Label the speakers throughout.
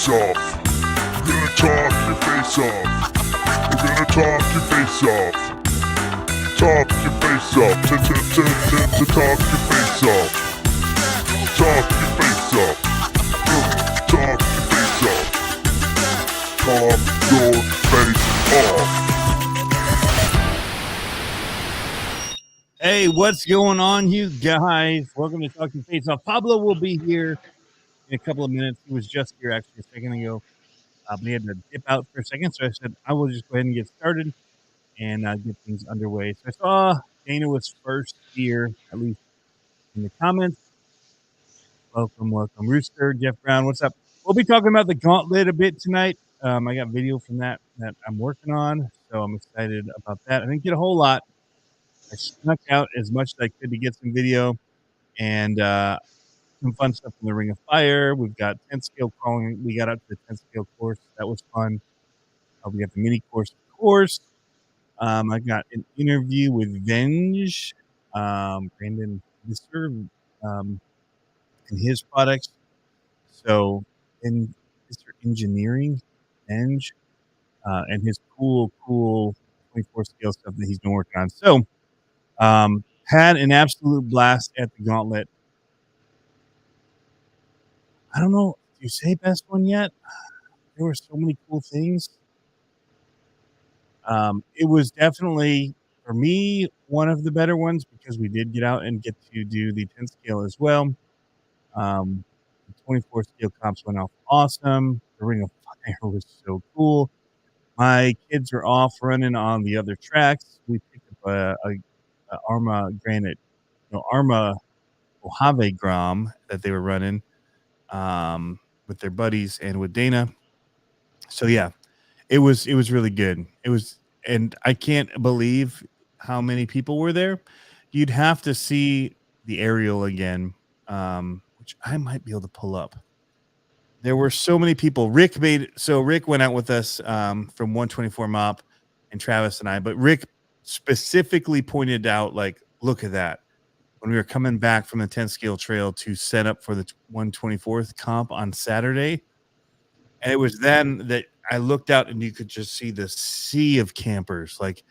Speaker 1: face off. We're gonna talk your face off. We're gonna talk your face off. Talk your face off. To talk your face off. Talk your face off. Talk your face off. Talk your face off.
Speaker 2: Hey, what's going on, you guys? Welcome to Talking Face Off. Pablo will be here in a couple of minutes. He was just here actually a second ago, but he had to dip out for a second. So I said, I will just go ahead and get started and get things underway. So I saw Dana was first here, at least in the comments. Welcome, welcome. Rooster, Jeff Brown, what's up? We'll be talking about the Gauntlet a bit tonight. I got video from that I'm working on, so I'm excited about that. I didn't get a whole lot. I snuck out as much as I could to get some video and some fun stuff in the Ring of Fire. We've got 10 scale crawling. We got up to the 10 scale course. That was fun. We got the mini course, of course. I got an interview with Venge, Brandon Visser, and his products. So, in Mr. Engineering, Venge, and his cool 24 scale stuff that he's been working on. So, had an absolute blast at the Gauntlet. I don't know. Do you say best one yet? There were so many cool things. It was definitely, for me, one of the better ones because we did get out and get to do the 10 scale as well. The 24 scale comps went off awesome. The Ring of Fire was so cool. My kids were off running on the other tracks. We picked up a Arma Granite, Arma Mojave Grom that they were running with their buddies and with Dana. So yeah, it was really good. It was, and I can't believe how many people were there. You'd have to see the aerial again, which I might be able to pull up. There were so many people. Rick went out with us from 124 Mop and Travis and I, but Rick specifically pointed out, like, look at that. When we were coming back from the 10 scale trail to set up for the 124th comp on Saturday. And it was then that I looked out and you could just see the sea of campers, like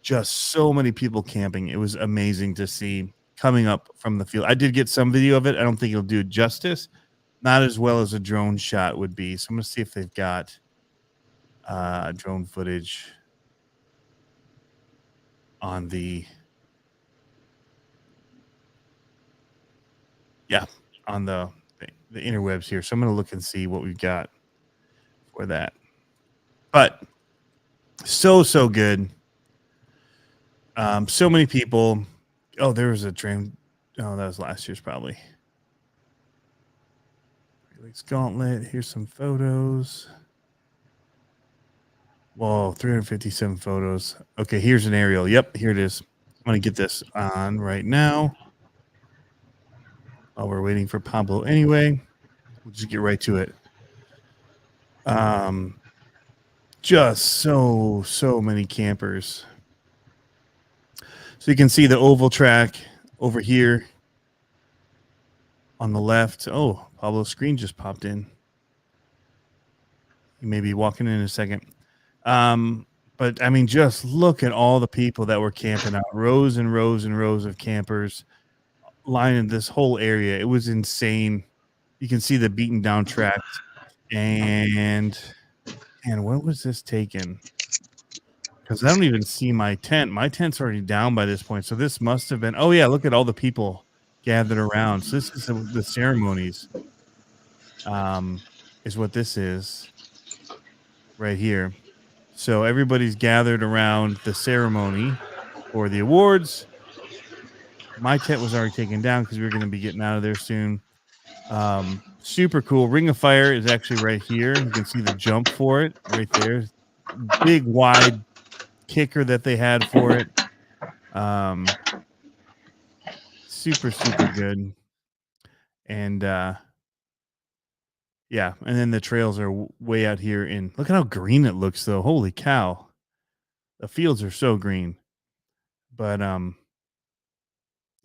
Speaker 2: just so many people camping. It was amazing to see coming up from the field. I did get some video of it. I don't think it'll do it justice. Not as well as a drone shot would be. So I'm going to see if they've got drone footage on the... Yeah, on the interwebs here. So I'm going to look and see what we've got for that. But so good. So many people. Oh, there was a train. Oh, that was last year's probably. Felix Gauntlet. Here's some photos. Whoa, 357 photos. Okay, here's an aerial. Yep, here it is. I'm going to get this on right now. While we're waiting for Pablo anyway, we'll just get right to it. Just so many campers. So you can see the oval track over here on the left. Oh, Pablo's screen just popped in. He may be walking in a second. But I mean, just look at all the people that were camping out. Rows and rows and rows of campers lining this whole area. It was insane. You can see the beaten down tracks. And what was this taken? Because I don't even see my tent. My tent's already down by this point. So this must have been... Oh, yeah, look at all the people gathered around. So this is the ceremonies. Is what this is right here. So everybody's gathered around the ceremony for the awards. My tent was already taken down because we were going to be getting out of there soon. Super cool. Ring of Fire is actually right here. You can see the jump for it right there. Big wide kicker that they had for it. Super good. And yeah, and then the trails are way out here in... Look at how green it looks though. Holy cow. The fields are so green. But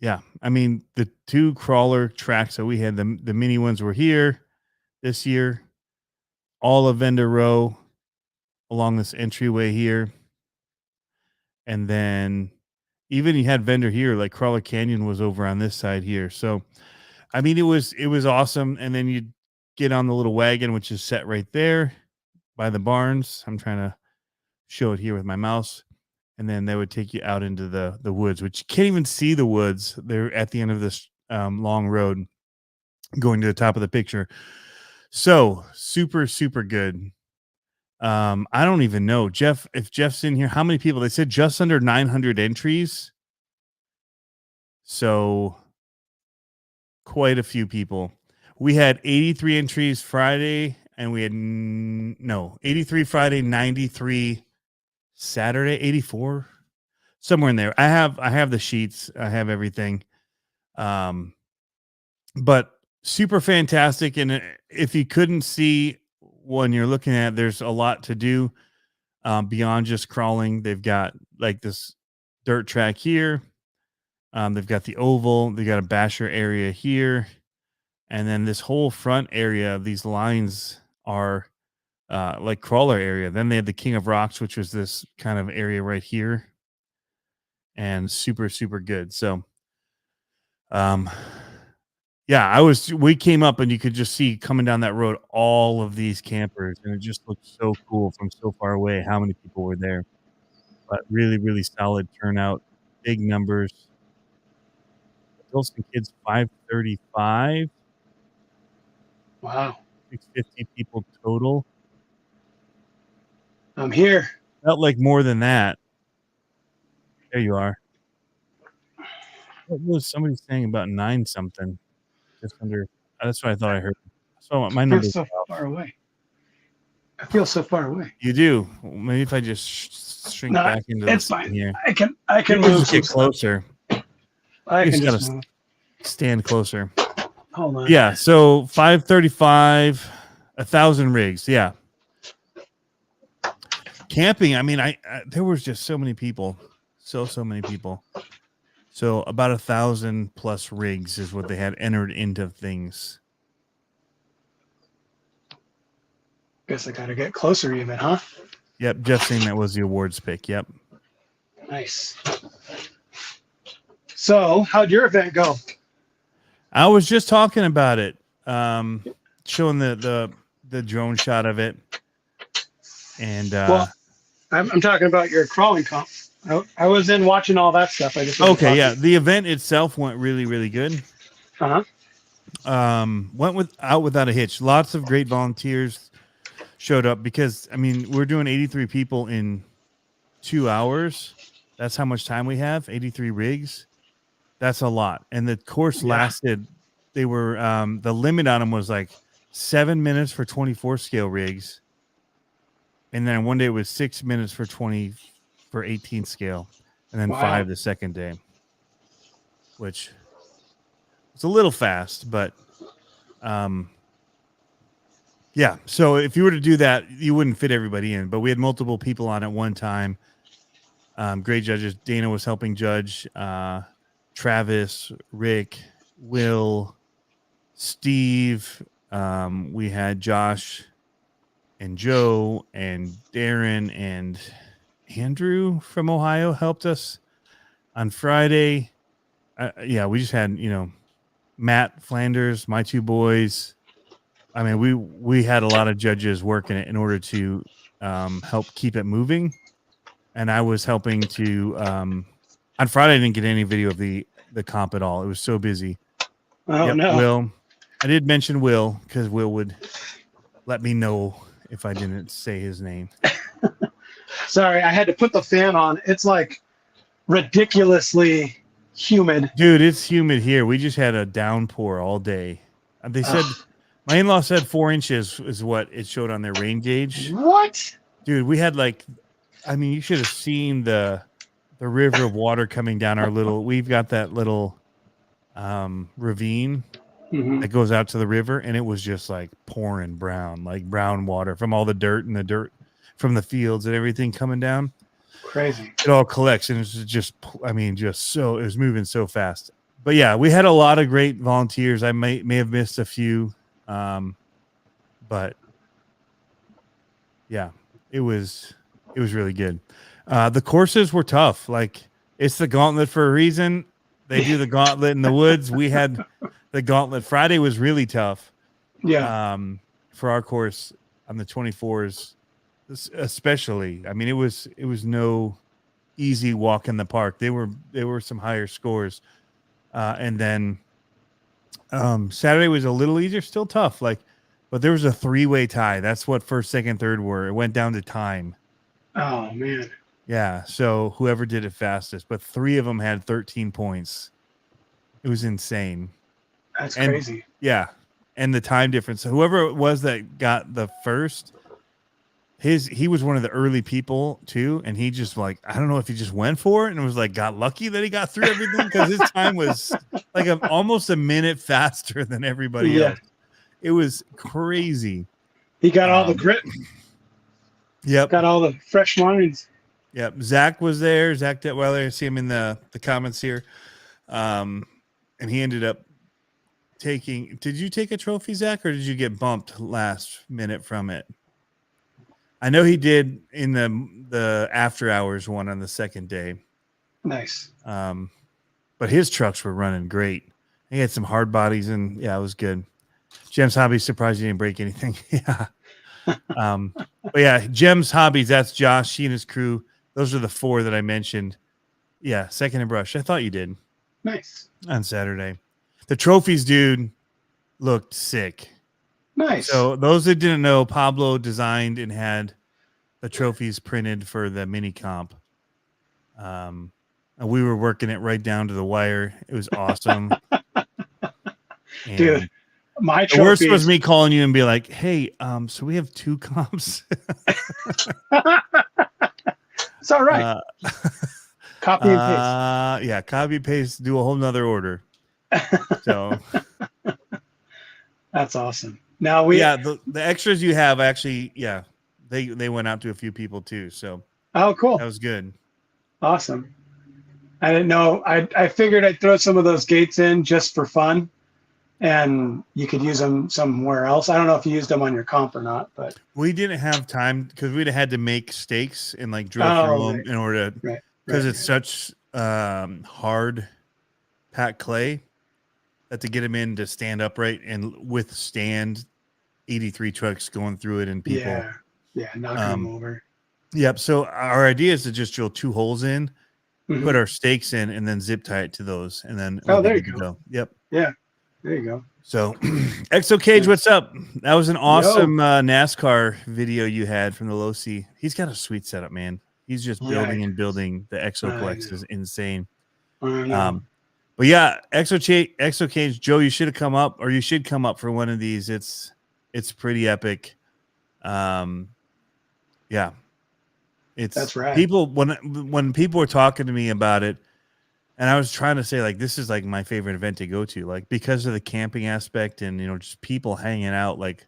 Speaker 2: yeah, I mean, the two crawler tracks that we had, the mini ones were here this year. all of Vendor Row along this entryway here. And then even you had Vendor here, like Crawler Canyon was over on this side here. So, I mean, it was awesome. And then you get on the little wagon, which is set right there by the barns. I'm trying to show it here with my mouse. And then they would take you out into the woods, which you can't even see the woods. They're at the end of this long road going to the top of the picture. So super, super good. I don't even know, Jeff, if Jeff's in here, how many people? They said just under 900 entries. So quite a few people. We had 83 entries Friday, and we had 83 Friday, 93 Saturday, 84, somewhere in there. I have the sheets. I have everything. But super fantastic. And if you couldn't see when you're looking at, there's a lot to do beyond just crawling. They've got like this dirt track here. They've got the oval. They got a basher area here. And then this whole front area of these lines are like crawler area. Then they had the King of Rocks, which was this kind of area right here. And super, super good. So, yeah, we came up and you could just see coming down that road all of these campers, and it just looked so cool from so far away how many people were there. But really, really solid turnout, big numbers. Adults and kids 535.
Speaker 3: Wow.
Speaker 2: 650 people total.
Speaker 3: I'm here.
Speaker 2: Felt like more than that. There you are. What was somebody saying about 9 something? Just under. That's what I thought I heard. So my number.
Speaker 3: So far away. I feel so far away.
Speaker 2: You do. Maybe if I just shrink back into
Speaker 3: it's
Speaker 2: this
Speaker 3: fine.
Speaker 2: here.
Speaker 3: I can move.
Speaker 2: Just get closer.
Speaker 3: I can
Speaker 2: just
Speaker 3: move.
Speaker 2: Stand closer.
Speaker 3: Hold on.
Speaker 2: Yeah. So 535, 1,000 rigs. Yeah. Camping. I mean, I there was just so many people. So many people. So about 1,000 plus rigs is what they had entered into things.
Speaker 3: Guess I gotta get closer even, huh?
Speaker 2: Yep, Jeff saying that was the awards pick. Yep.
Speaker 3: Nice. So, how'd your event go?
Speaker 2: I was just talking about it, showing the drone shot of it, and
Speaker 3: well, I'm talking about your crawling comp. I was in watching all that stuff. I just
Speaker 2: okay, yeah. The event itself went really, really good. Went without a hitch. Lots of great volunteers showed up because I mean we're doing 83 people in 2 hours. That's how much time we have. 83 rigs. That's a lot. And the course lasted. They were the limit on them was like 7 minutes for 24 scale rigs, and then one day it was 6 minutes for 18 scale, and then 5 the second day, which was a little fast, but yeah. So if you were to do that, you wouldn't fit everybody in, but we had multiple people on at one time. Great judges. Dana was helping judge, Travis, Rick, Will, Steve. We had Josh and Joe and Darren and Andrew from Ohio helped us on Friday. We just had, Matt Flanders, my 2 boys. I mean, we had a lot of judges working it in order to help keep it moving. And I was helping to, on Friday, I didn't get any video of the comp at all. It was so busy.
Speaker 3: Oh, no.
Speaker 2: Will, I did mention Will because Will would let me know if I didn't say his name.
Speaker 3: Sorry, I had to put the fan on. It's like ridiculously humid.
Speaker 2: Dude, it's humid here. We just had a downpour all day. They said, my in-law said 4 inches is what it showed on their rain gauge.
Speaker 3: What?
Speaker 2: Dude, we had you should have seen the river of water coming down our we've got that little ravine that goes out to the river, and it was just like pouring brown water from all the dirt from the fields and everything coming down.
Speaker 3: Crazy.
Speaker 2: It all collects, and it's just so it was moving so fast. But yeah, we had a lot of great volunteers. I may have missed a few, but Yeah, it was really good. The courses were tough. Like, it's the Gauntlet for a reason. They do the Gauntlet in the woods. We had the Gauntlet. Friday was really tough.
Speaker 3: Yeah.
Speaker 2: For our course on the 24s, especially. I mean, it was no easy walk in the park. There were some higher scores, and then Saturday was a little easier, still tough. Like, but there was a 3-way tie. That's what first, second, third were. It went down to time.
Speaker 3: Oh man.
Speaker 2: Yeah. So whoever did it fastest, but 3 of them had 13 points. It was insane.
Speaker 3: That's crazy.
Speaker 2: Yeah. And the time difference. So whoever it was that got the first, he was one of the early people too. And he just like, I don't know if he just went for it and was like, got lucky that he got through everything. Cause his time was like almost a minute faster than everybody else. It was crazy.
Speaker 3: He got all the grit.
Speaker 2: Yep.
Speaker 3: Got all the fresh lines.
Speaker 2: Yep. Zach was there. Zach Detweiler. I see him in the comments here. And he ended up did you take a trophy, Zach, or did you get bumped last minute from it? I know he did in the after hours one on the second day.
Speaker 3: Nice.
Speaker 2: But his trucks were running great. He had some hard bodies, and yeah, it was good. Jem's Hobbies, surprised he didn't break anything. Yeah. But yeah, Jem's Hobbies, that's Josh, she and his crew. Those are the 4 that I mentioned. Yeah, Second and Brush. I thought you did.
Speaker 3: Nice.
Speaker 2: On Saturday. The trophies, dude, looked sick.
Speaker 3: Nice.
Speaker 2: So those that didn't know, Pablo designed and had the trophies printed for the mini comp. And we were working it right down to the wire. It was awesome.
Speaker 3: Dude, my
Speaker 2: the worst was me calling you and be like, hey, so we have 2 comps.
Speaker 3: It's all right. Copy and paste.
Speaker 2: Yeah, copy paste, do a whole nother order. So
Speaker 3: that's awesome. Now
Speaker 2: the extras you have actually, they went out to a few people too. So
Speaker 3: cool.
Speaker 2: That was good.
Speaker 3: Awesome. I didn't know. I figured I'd throw some of those gates in just for fun, and you could use them somewhere else. I don't know if you used them on your comp or not, but
Speaker 2: we didn't have time because we'd have had to make stakes and like drill through them in order to, because it's such hard packed clay that to get them in to stand upright and withstand 83 trucks going through it and people.
Speaker 3: Yeah, knock them over.
Speaker 2: Yep. So our idea is to just drill 2 holes in, put our stakes in, and then zip tie it to those, and then
Speaker 3: there you go.
Speaker 2: Yep.
Speaker 3: Yeah, there you go.
Speaker 2: So, Exo Cage, what's up? That was an awesome NASCAR video you had from the low C. He's got a sweet setup, man. He's just building and building. The Exoplex is insane. But yeah, Exo Cage, Joe, you should have come up, or you should come up for one of these. It's pretty epic. Yeah.
Speaker 3: That's right.
Speaker 2: People when people were talking to me about it, and I was trying to say like this is like my favorite event to go to, like because of the camping aspect and just people hanging out. Like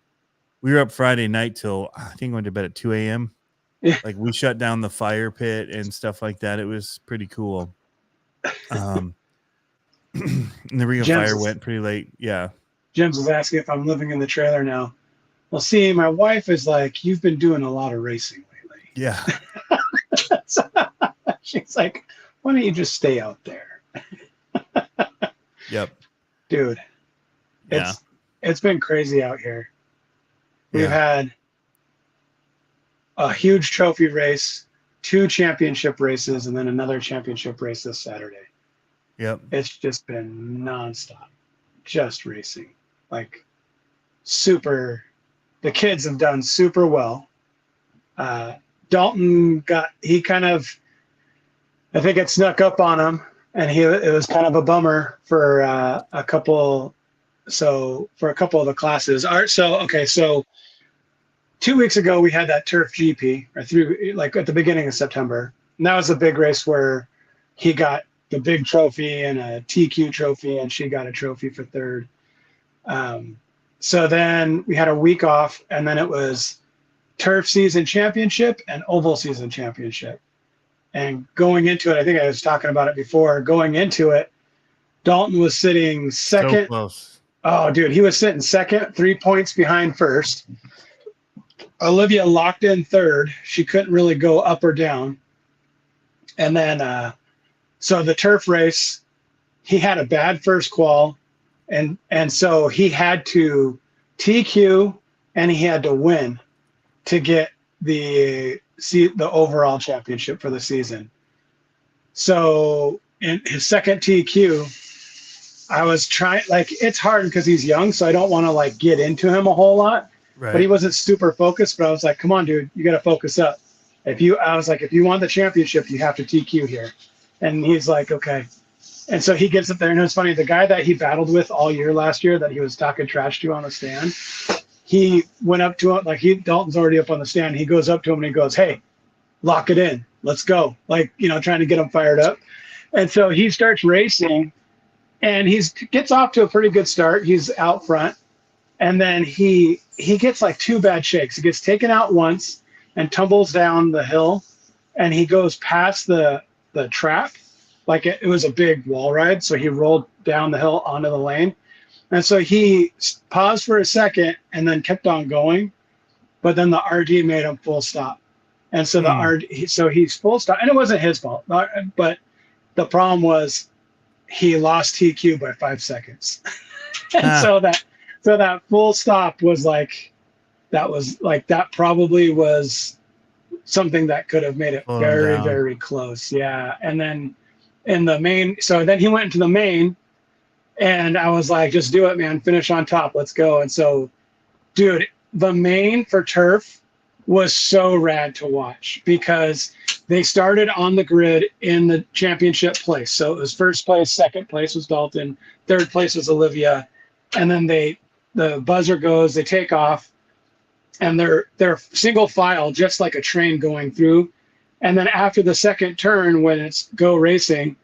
Speaker 2: we were up Friday night till I think went to bed at 2 a.m.
Speaker 3: Yeah.
Speaker 2: Like we shut down the fire pit and stuff like that. It was pretty cool. And the Ring of Fire went pretty late. Yeah.
Speaker 3: Jim's was asking if I'm living in the trailer now. Well, see, my wife is like, you've been doing a lot of racing lately.
Speaker 2: Yeah.
Speaker 3: She's like, why don't you just stay out there?
Speaker 2: Yep.
Speaker 3: Dude, it's been crazy out here. We've had a huge trophy race, 2 championship races, and then another championship race this Saturday.
Speaker 2: Yep.
Speaker 3: It's just been nonstop, just racing. Like super, the kids have done super well. Dalton I think it snuck up on him, and it was kind of a bummer for a couple of the classes. So 2 weeks ago we had that turf GP, at the beginning of September, and that was a big race where he got the big trophy and a TQ trophy, and she got a trophy for third. So then we had a week off, and then it was turf season championship and oval season championship. And going into it, I think I was talking about it before, going into it, Dalton was sitting second.
Speaker 2: So close.
Speaker 3: Oh, dude, he was sitting second, 3 points behind first. Olivia locked in third. She couldn't really go up or down. And then, so the turf race, he had a bad first qual, and so he had to TQ and he had to win to get the overall championship for the season. So in his second TQ, I was trying, like, it's hard because he's young, so I don't want to like get into him a whole lot.
Speaker 2: Right.
Speaker 3: But he wasn't super focused. But I was like, "Come on, dude, you got to focus up. I was like, if you want the championship, you have to TQ here." And he's like, "Okay." And so he gets up there, and it was funny. The guy that he battled with all year last year, that he was talking trash to on the stand, he went up to him, like Dalton's already up on the stand. He goes up to him and he goes, "Hey, lock it in. Let's go." Like, trying to get him fired up. And so he starts racing, and he gets off to a pretty good start. He's out front, and then he gets like 2 bad shakes. He gets taken out once and tumbles down the hill, and he goes past the trap. Like it was a big wall ride, so he rolled down the hill onto the lane. And so he paused for a second and then kept on going, but then the RD made him full stop. And so he's full stop, and it wasn't his fault, but the problem was he lost TQ by 5 seconds. And so that full stop was like, that probably was something that could have made it very, very close. Yeah. And then in the main, so then he went into the main, and I was like, "Just do it, man. Finish on top. Let's go." And so, dude, the main for turf was so rad to watch because they started on the grid in the championship place. So it was first place, second place was Dalton, third place was Olivia. And then the buzzer goes, they take off, and they're single file, just like a train going through. And then after the second turn, when it's go racing,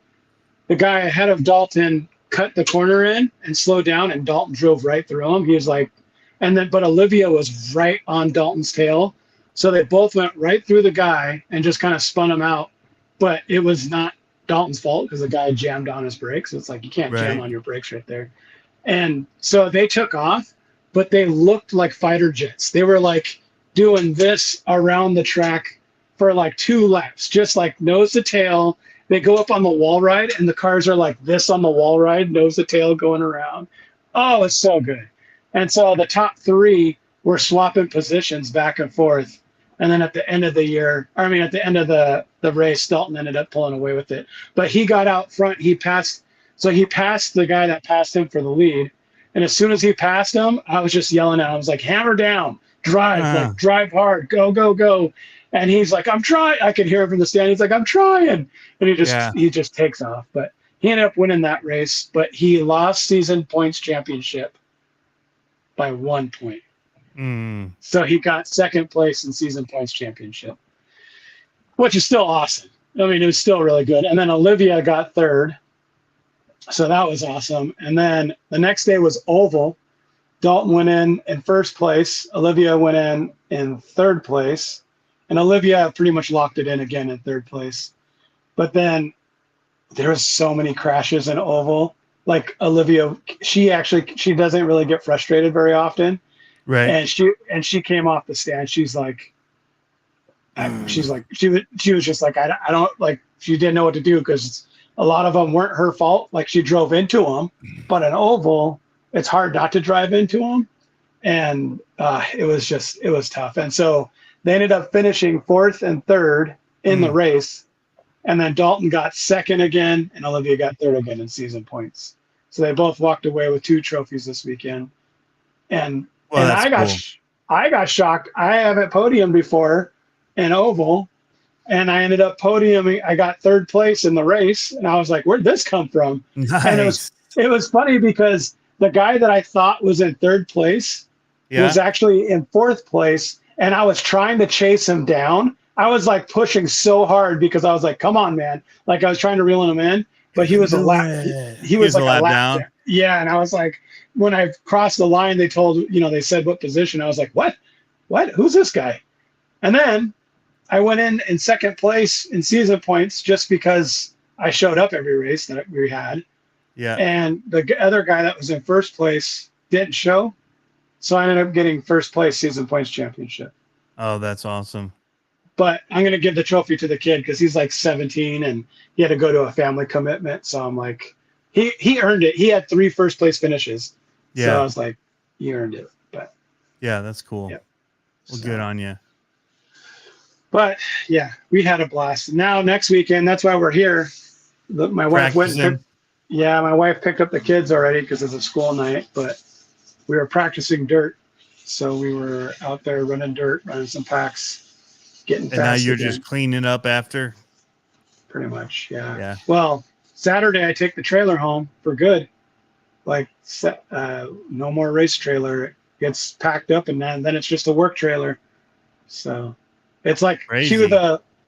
Speaker 3: the guy ahead of Dalton cut the corner in and slowed down, and Dalton drove right through him. He was like, but Olivia was right on Dalton's tail. So they both went right through the guy and just kind of spun him out. But it was not Dalton's fault because the guy jammed on his brakes. It's like, you can't jam on your brakes right there. And so they took off, but they looked like fighter jets. They were like doing this around the track for like 2 laps, just like nose to tail. They go up on the wall ride, and the cars are like this on the wall ride, nose to tail going around. Oh, it's so good. And so the top 3 were swapping positions back and forth. And then at the end of the race, Dalton ended up pulling away with it. But he got out front. He passed the guy that passed him for the lead. And as soon as he passed him, I was just yelling at him. I was like, "Hammer down, drive, like drive hard, go, go, go." And he's like, "I'm trying." I could hear him from the stand. He's like, "I'm trying." And he just takes off. But he ended up winning that race. But he lost season points championship by 1 point. So he got second place in season points championship, which is still awesome. I mean, it was still really good. And then Olivia got third. So that was awesome. And then the next day was oval. Dalton went in first place. Olivia went in third place. And Olivia pretty much locked it in again in third place. But then there was so many crashes in oval. Like Olivia, she doesn't really get frustrated very often.
Speaker 2: Right.
Speaker 3: And she came off the stand. She's like, she was just like, I don't, like, she didn't know what to do because a lot of them weren't her fault. Like, she drove into them, but an oval, it's hard not to drive into them. And it was tough. And so they ended up finishing 4th and 3rd in the race. And then Dalton got 2nd again, and Olivia got 3rd again in season points. So they both walked away with 2 trophies this weekend. And I got shocked. I haven't podiumed before in oval, and I ended up podiuming. I got 3rd place in the race, and I was like, "Where'd this come from?" Nice. And it was funny because the guy that I thought was in 3rd place was actually in 4th place, and I was trying to chase him down. I was like pushing so hard because I was like, "Come on, man!" Like I was trying to reel him in, but he was a lap. He was like a lap down. Yeah, and I was like, when I crossed the line, they said what position. I was like, "What? Who's this guy?" And then I went in 2nd place in season points just because I showed up every race that we had. Yeah. And the other guy that was in 1st place didn't show, so I ended up getting 1st place season points championship.
Speaker 2: Oh, that's awesome.
Speaker 3: But I'm gonna give the trophy to the kid because he's like 17 and he had to go to a family commitment. So I'm like, he earned it. He had 3 first place finishes. So I
Speaker 2: Yeah.
Speaker 3: was like, he earned it. But
Speaker 2: Yeah, that's cool.
Speaker 3: yeah.
Speaker 2: Well, good on you.
Speaker 3: But yeah, we had a blast. Now next weekend, that's why we're here. My wife went and
Speaker 2: Practicing.
Speaker 3: picked. Yeah, my wife picked up the kids already because it's a school night. But we were practicing dirt, so we were out there running dirt, running some packs, getting
Speaker 2: And now
Speaker 3: fast
Speaker 2: you're
Speaker 3: again.
Speaker 2: just cleaning up after?
Speaker 3: Pretty much, yeah.
Speaker 2: Yeah.
Speaker 3: Well, Saturday I take the trailer home for good. Like, no more race trailer. It gets packed up, and then it's just a work trailer. So it's like
Speaker 2: Crazy.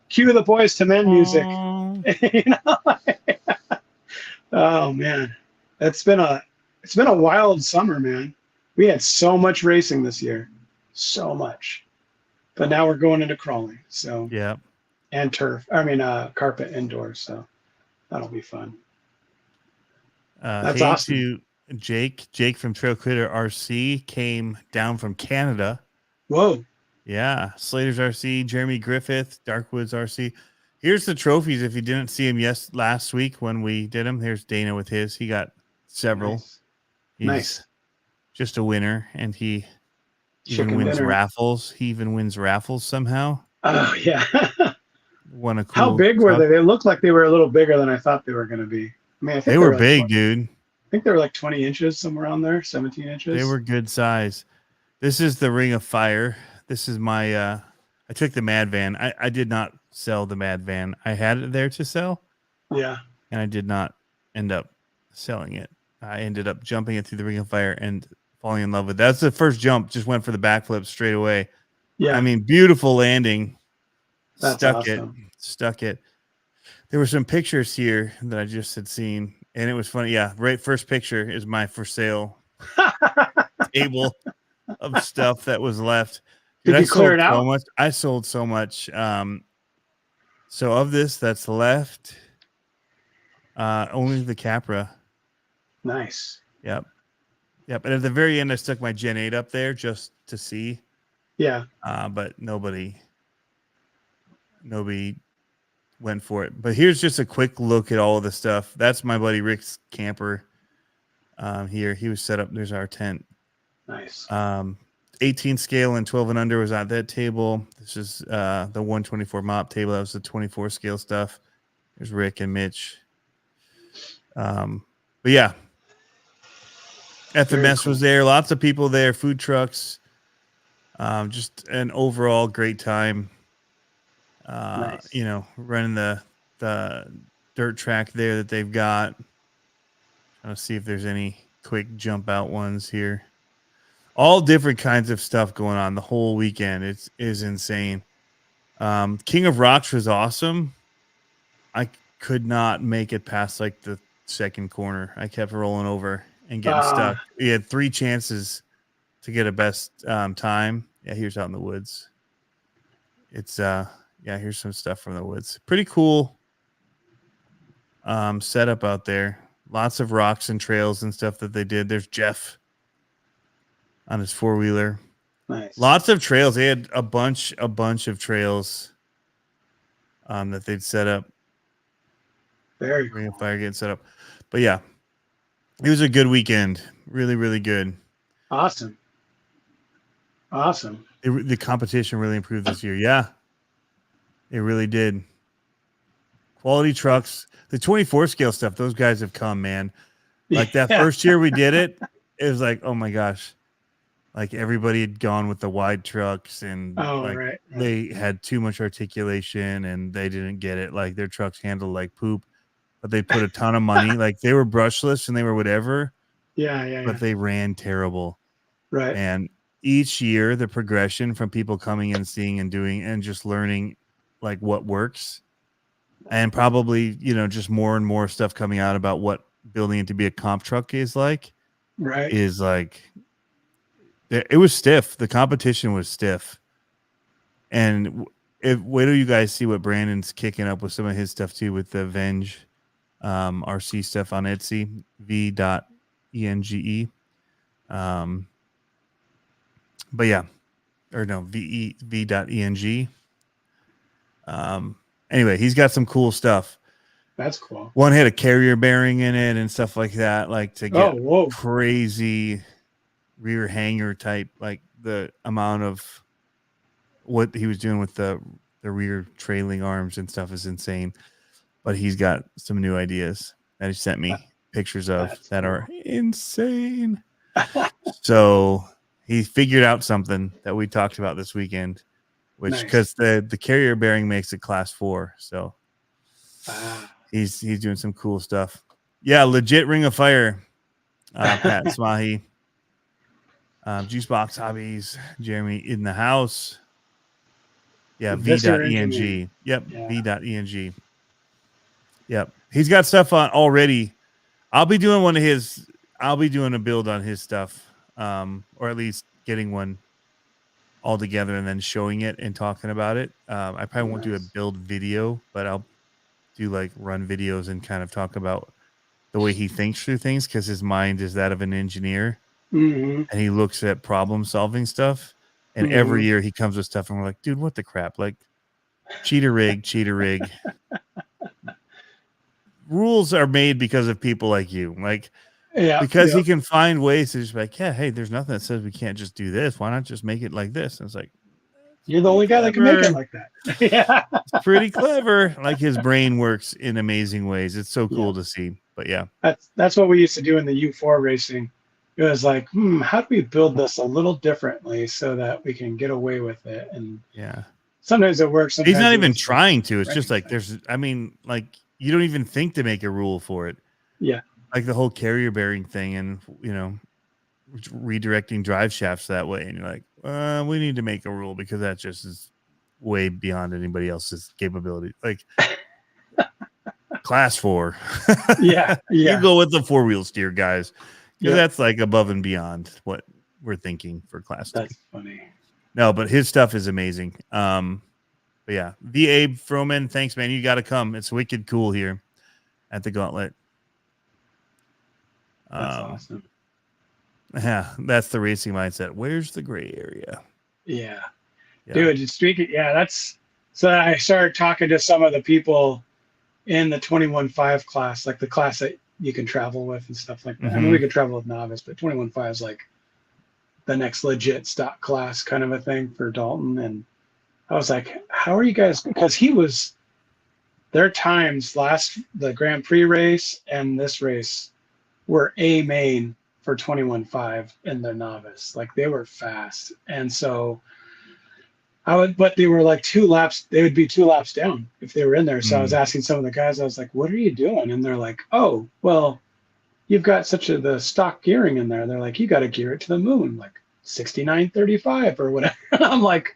Speaker 3: cue the Boys to Men music.
Speaker 2: Oh.
Speaker 3: You know? Oh man, it's been a wild summer, man. We had so much racing this year, so much. But now we're going into crawling, so
Speaker 2: Yeah.
Speaker 3: and turf. I mean, carpet indoors, so that'll be fun. That's
Speaker 2: Hey
Speaker 3: awesome.
Speaker 2: to Jake from Trail Critter RC came down from Canada.
Speaker 3: Whoa.
Speaker 2: Yeah, Slater's RC, Jeremy Griffith, Darkwoods RC. Here's the trophies. If you didn't see him last week when we did them, here's Dana with his. He got several.
Speaker 3: Nice.
Speaker 2: He's
Speaker 3: Nice.
Speaker 2: just a winner, and he even
Speaker 3: Chicken
Speaker 2: wins
Speaker 3: dinner.
Speaker 2: raffles. He even wins raffles somehow.
Speaker 3: Oh yeah.
Speaker 2: Won a cool.
Speaker 3: How big were
Speaker 2: truck.
Speaker 3: they? They looked like they were a little bigger than I thought they were going to be. I mean, I think
Speaker 2: They were
Speaker 3: like
Speaker 2: big, dude.
Speaker 3: I think they were like 20 inches, somewhere around there, 17 inches.
Speaker 2: They were good size. This is the Ring of Fire. This is my I took the Mad Van. I did not sell the Mad Van. I had it there to sell.
Speaker 3: Yeah.
Speaker 2: And I did not end up selling it. I ended up jumping it through the Ring of Fire and falling in love with it. That's the first jump. Just went for the backflip straight away.
Speaker 3: Yeah.
Speaker 2: I mean, beautiful landing.
Speaker 3: That's awesome.
Speaker 2: Stuck it. There were some pictures here that I just had seen, and it was funny. Yeah, right. First picture is my for sale table of stuff that was left.
Speaker 3: Did you clear it out?
Speaker 2: So much. I sold so much. So of this that's left, only the Capra.
Speaker 3: Nice.
Speaker 2: Yep. And at the very end, I stuck my Gen 8 up there just to see.
Speaker 3: Yeah.
Speaker 2: But nobody went for it. But here's just a quick look at all of the stuff. That's my buddy Rick's camper. Here he was set up. There's our tent.
Speaker 3: Nice.
Speaker 2: 18 scale and 12 and under was at that table. This is the 124 mop table. That was the 24 scale stuff. There's Rick and Mitch. But yeah, FMS was there. Lots of people there. Food trucks. Just an overall great time.
Speaker 3: Nice.
Speaker 2: You know, running the dirt track there that they've got. Trying to see if there's any quick jump out ones here. All different kinds of stuff going on the whole weekend. It is insane. King of Rocks was awesome. I could not make it past like the second corner. I kept rolling over and getting stuck. We had 3 chances to get a best time. Yeah, here's out in the woods. It's here's some stuff from the woods. Pretty cool setup out there. Lots of rocks and trails and stuff that they did. There's Jeff on his 4-wheeler.
Speaker 3: Nice.
Speaker 2: Lots of trails. They had a bunch of trails that they'd set up.
Speaker 3: Very
Speaker 2: Ring of
Speaker 3: cool.
Speaker 2: Fire getting set up. But yeah, it was a good weekend. Really, really good.
Speaker 3: Awesome.
Speaker 2: The competition really improved this year. Yeah, it really did. Quality trucks. The 24 scale stuff, those guys have come, man. Like that first year we did it, it was like, oh my gosh. Like everybody had gone with the wide trucks and
Speaker 3: right.
Speaker 2: They had too much articulation and they didn't get it. Like their trucks handled like poop, but they put a ton of money. Like they were brushless and they were whatever. But they ran terrible.
Speaker 3: Right.
Speaker 2: And each year the progression from people coming and seeing and doing and just learning like what works. And probably, you know, just more and more stuff coming out about what building it to be a comp truck is like.
Speaker 3: Right.
Speaker 2: Is like it was stiff. The competition was stiff. And wait till you guys see what Brandon's kicking up with some of his stuff too with the Venge RC stuff on Etsy, v.enge. But yeah, or no, v.eng. Anyway, he's got some cool stuff.
Speaker 3: That's cool.
Speaker 2: One had a carrier bearing in it and stuff like that, like to get
Speaker 3: whoa.
Speaker 2: crazy rear hanger type, like the amount of what he was doing with the rear trailing arms and stuff is insane. But he's got some new ideas that he sent me pictures of that are insane. So he figured out something that we talked about this weekend, which because the carrier bearing makes it class 4. So he's doing some cool stuff. Yeah, legit Ring of Fire. Pat Smahi, Juicebox Hobbies, Jeremy in the house. Yeah, v.eng. Yep, yeah. v.eng. Yep. He's got stuff on already. I'll be doing a build on his stuff, or at least getting one all together and then showing it and talking about it. I probably won't do a build video, but I'll do like run videos and kind of talk about the way he thinks through things, because his mind is that of an engineer, and he looks at problem solving stuff. And every year he comes with stuff and we're like, dude, what the crap? Like cheater rig. Rules are made because of people like you, like, because he can find ways to just be like, yeah, hey, there's nothing that says we can't just do this. Why not just make it like this? And it's like,
Speaker 3: you're the only guy that can make it like that. Yeah,
Speaker 2: it's pretty clever. Like his brain works in amazing ways. It's so cool to see. But yeah,
Speaker 3: that's what we used to do in the U4 racing. It was like, how do we build this a little differently so that we can get away with it? And sometimes it works. Sometimes
Speaker 2: he's not even trying to. It's just like you don't even think to make a rule for it.
Speaker 3: Yeah.
Speaker 2: Like the whole carrier bearing thing and, redirecting drive shafts that way. And you're like, we need to make a rule because that just is way beyond anybody else's capability. Like class 4.
Speaker 3: Yeah.
Speaker 2: You go with the 4-wheel steer, guys. Because that's like above and beyond what we're thinking for class 2.
Speaker 3: That's funny.
Speaker 2: No, but his stuff is amazing. But yeah, V. Abe Froman, thanks, man. You got to come. It's wicked cool here at the Gauntlet.
Speaker 3: That's awesome.
Speaker 2: Yeah, that's the racing mindset. Where's the gray area?
Speaker 3: Yeah. Dude, speaking. Yeah, so I started talking to some of the people in the 21.5 class, like the class that you can travel with and stuff like that. I mean, we can travel with novice, but 21.5 is like the next legit stock class kind of a thing for Dalton. And I was like, how are you guys? Because their times the Grand Prix race and this race were A main for 21.5 in their novice. Like they were fast. And so but they were like 2 laps. They would be 2 laps down if they were in there. So I was asking some of the guys, I was like, what are you doing? And they're like, oh, well, you've got the stock gearing in there. They're like, you got to gear it to the moon, like 69.35 or whatever. I'm like,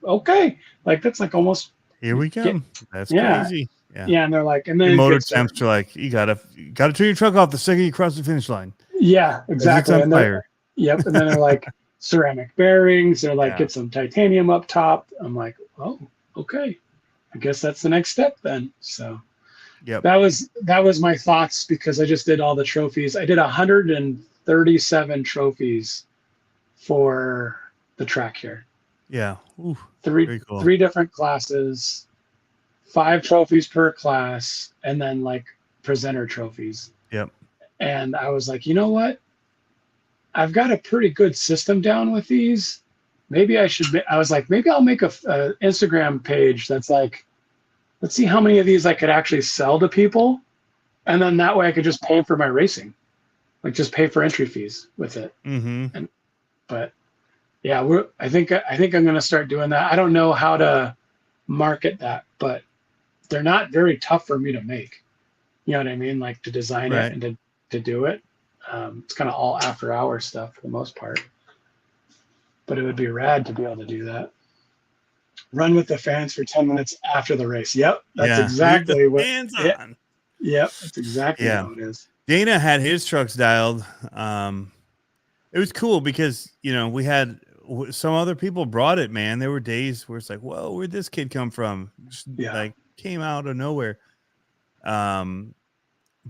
Speaker 3: okay. Like, that's like almost.
Speaker 2: Here we go. That's crazy.
Speaker 3: Yeah. And they're like, and then
Speaker 2: your motor temps are like, you gotta turn your truck off the second you cross the finish line.
Speaker 3: Yeah, exactly.
Speaker 2: It's on fire.
Speaker 3: Yep. And then they're like, ceramic bearings. They're like, get some titanium up top. I'm like, oh, okay. I guess that's the next step then. So that was my thoughts, because I just did all the trophies. I did 137 trophies for the track here.
Speaker 2: Yeah. Ooh,
Speaker 3: three different classes, 5 trophies per class, and then like presenter trophies.
Speaker 2: Yep.
Speaker 3: And I was like, you know what? I've got a pretty good system down with these. Maybe I was like, maybe I'll make a Instagram page that's like, let's see how many of these I could actually sell to people. And then that way I could just pay for my racing, like just pay for entry fees with it. But yeah, I think I'm going to start doing that. I don't know how to market that, but they're not very tough for me to make. You know what I mean? Like to design it and to do it. It's kind of all after hours stuff for the most part, but it would be rad to be able to do that. Run with the fans for 10 minutes after the race. Yep. That's exactly what. Fans on. Yep. That's exactly how it is.
Speaker 2: Dana had his trucks dialed. It was cool because, we had some other people brought it, man. There were days where it's like, whoa, where'd this kid come from? Just, like came out of nowhere.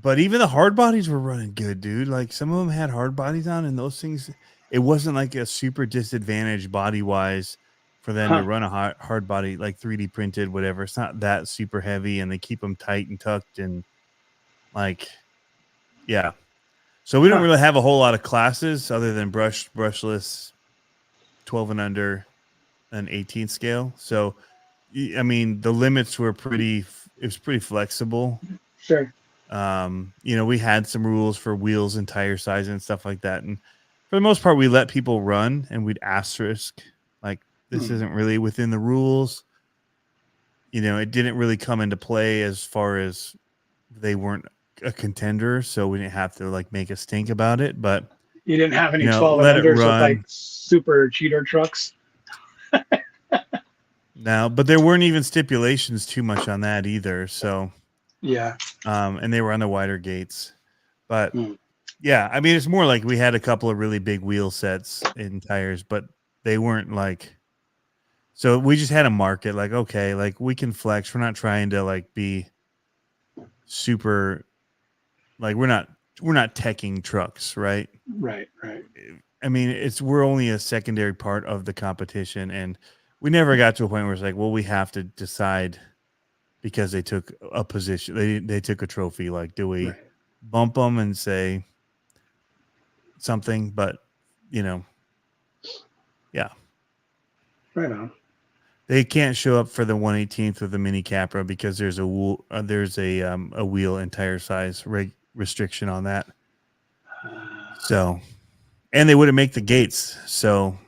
Speaker 2: But even the hard bodies were running good, dude. Like some of them had hard bodies on, and those things, it wasn't like a super disadvantaged body wise for them to run a hard body, like 3D printed, whatever. It's not that super heavy, and they keep them tight and tucked, and like, yeah. So we don't really have a whole lot of classes other than brushless, 12 and under, an 18 scale. So, I mean, the limits were it was pretty flexible.
Speaker 3: Sure.
Speaker 2: We had some rules for wheels and tire size and stuff like that. And for the most part, we let people run, and we'd asterisk, like, this isn't really within the rules. It didn't really come into play as far as they weren't a contender, so we didn't have to like make a stink about it. But
Speaker 3: you didn't have any 12 and unders with like super cheater trucks.
Speaker 2: No, but there weren't even stipulations too much on that either. So
Speaker 3: yeah,
Speaker 2: and they were on the wider gates. But yeah, I mean, it's more like we had a couple of really big wheel sets and tires, but they weren't like. So we just had a market, like, okay, like we can flex. We're not trying to like be super. Like we're not teching trucks, right?
Speaker 3: Right.
Speaker 2: I mean, we're only a secondary part of the competition, and we never got to a point where it's like, well, we have to decide because they took a position, they took a trophy. Like, do we bump them and say something? But yeah,
Speaker 3: right on.
Speaker 2: They can't show up for the 1/18th of the mini Capra because there's a wheel and tire size restriction on that. So, and they wouldn't make the gates, so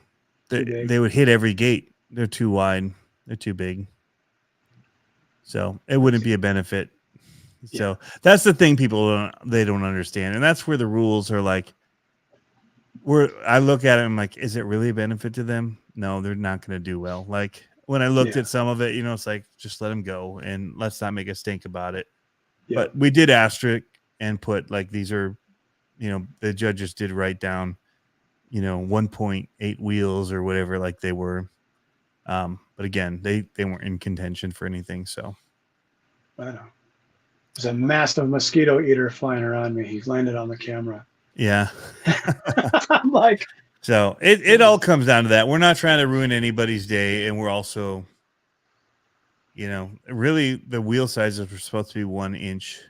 Speaker 2: they would hit every gate. They're too wide. They're too big. So it wouldn't be a benefit. Yeah. So that's the thing people don't understand, and that's where the rules are like. I look at it and I'm like, is it really a benefit to them? No, they're not going to do well. Like when I looked at some of it, it's like just let them go and let's not make a stink about it. Yeah. But we did asterisk and put like these are, the judges did write down, 1.8 wheels or whatever like they were. But again, they weren't in contention for anything. So
Speaker 3: I know. There's a massive mosquito eater flying around me. He's landed on the camera.
Speaker 2: Yeah.
Speaker 3: I'm like,
Speaker 2: so it all comes down to that. We're not trying to ruin anybody's day. And we're also, really the wheel sizes were supposed to be 1 inch,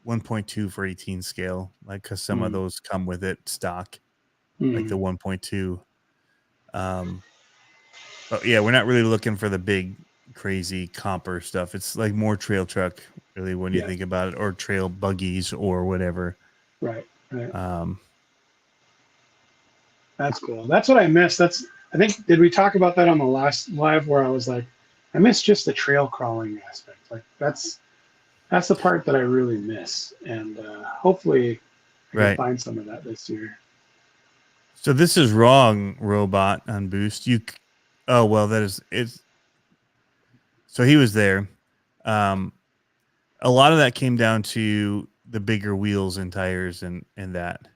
Speaker 2: 1.2 for 18 scale, like, cause some of those come with it stock, like the 1.2. But yeah, we're not really looking for the big, crazy comper stuff. It's like more trail truck, really, when you think about it, or trail buggies or whatever.
Speaker 3: Right. That's cool. That's what I missed. I think, did we talk about that on the last live where I was like, I miss just the trail crawling aspect. Like that's the part that I really miss. And hopefully I can find some of that this year.
Speaker 2: So this is wrong, Robot on Boost. It's so he was there. A lot of that came down to the bigger wheels and tires and that.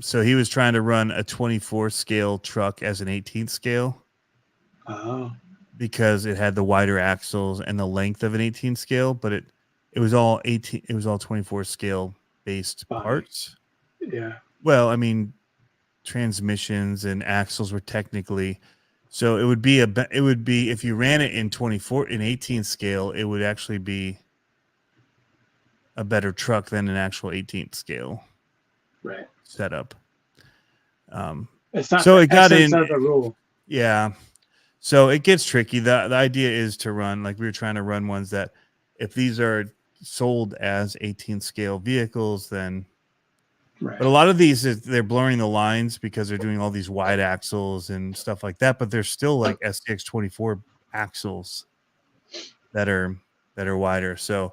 Speaker 2: So he was trying to run a 24 scale truck as an 18th scale.
Speaker 3: Oh. Because
Speaker 2: it had the wider axles and the length of an 18 scale, but it was all 18. It was all 24 scale based parts.
Speaker 3: Yeah.
Speaker 2: Well, I mean, transmissions and axles were technically. So it would be if you ran it in 18 scale, it would actually be a better truck than an actual 18th scale setup.
Speaker 3: It's not
Speaker 2: so it got in
Speaker 3: the rule.
Speaker 2: Yeah. So it gets tricky. The idea is to run, like we were trying to run ones that if these are sold as 18 scale vehicles, then but a lot of these they're blurring the lines because they're doing all these wide axles and stuff like that, but they're still like STX 24 axles that are wider. So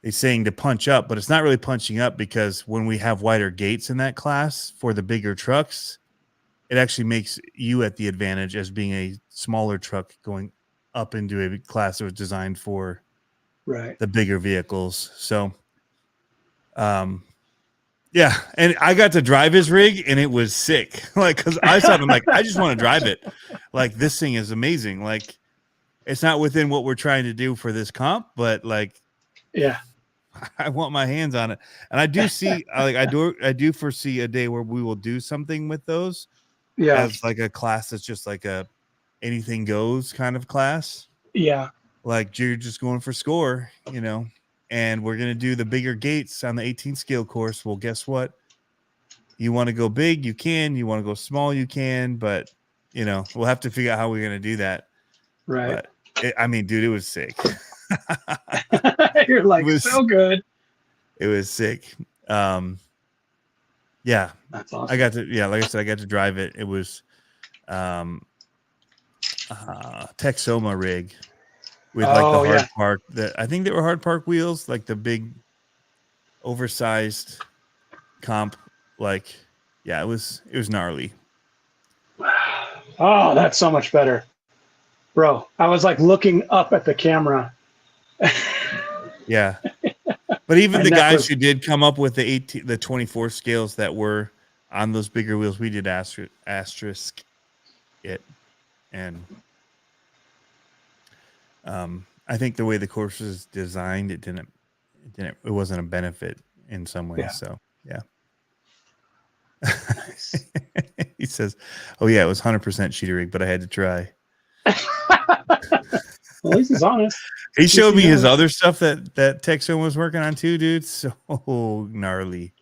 Speaker 2: they're saying to punch up, but it's not really punching up because when we have wider gates in that class for the bigger trucks, it actually makes you at the advantage as being a smaller truck going up into a class that was designed for the bigger vehicles. So, yeah. And I got to drive his rig and it was sick. Like, cause I saw him like, I just want to drive it. Like, this thing is amazing. Like, it's not within what we're trying to do for this comp, but like,
Speaker 3: yeah,
Speaker 2: I want my hands on it. And I do see, I do foresee a day where we will do something with those
Speaker 3: Yeah.
Speaker 2: as like a class that's just like a anything goes kind of class.
Speaker 3: Yeah.
Speaker 2: Like you're just going for score, and we're going to do the bigger gates on the 18 scale course. Well, guess what? You want to go big, you can. You want to go small, you can. But, we'll have to figure out how we're going to do that.
Speaker 3: Right.
Speaker 2: But, dude, it was sick.
Speaker 3: You're like, so good.
Speaker 2: It was sick. Yeah.
Speaker 3: That's awesome.
Speaker 2: I got to, like I said, I got to drive it. It was Texoma rig with like the hard park. I think they were hard park wheels, like the big oversized comp. Like, yeah, it was gnarly.
Speaker 3: Oh, that's so much better, bro. I was like looking up at the camera.
Speaker 2: Yeah, but even the guys who did come up with the 24 scales that were on those bigger wheels, we did asterisk it, and I think the way the course was designed, it wasn't a benefit in some ways.
Speaker 3: Yeah.
Speaker 2: So yeah. Nice. He says, "Oh yeah, it was 100% cheater rig, but I had to try."
Speaker 3: Well, at least he's honest.
Speaker 2: He showed me his other stuff that Texon was working on too, dude. So gnarly,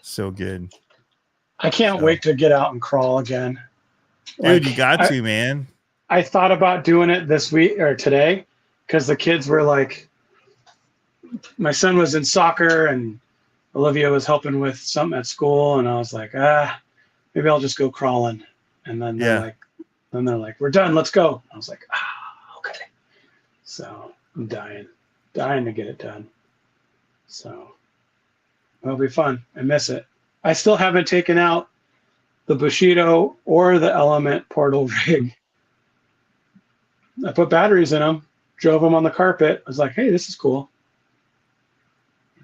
Speaker 2: so good.
Speaker 3: I can't wait to get out and crawl again,
Speaker 2: dude. You got to, man.
Speaker 3: I thought about doing it this week or today because the kids were like, my son was in soccer and Olivia was helping with something at school, and I was like, maybe I'll just go crawling. And then they're like, we're done, let's go. I was like, okay. So I'm dying to get it done. So it'll be fun. I miss it. I still haven't taken out the Bushido or the Element portal rig. I put batteries in them, drove them on the carpet. I was like, hey, this is cool.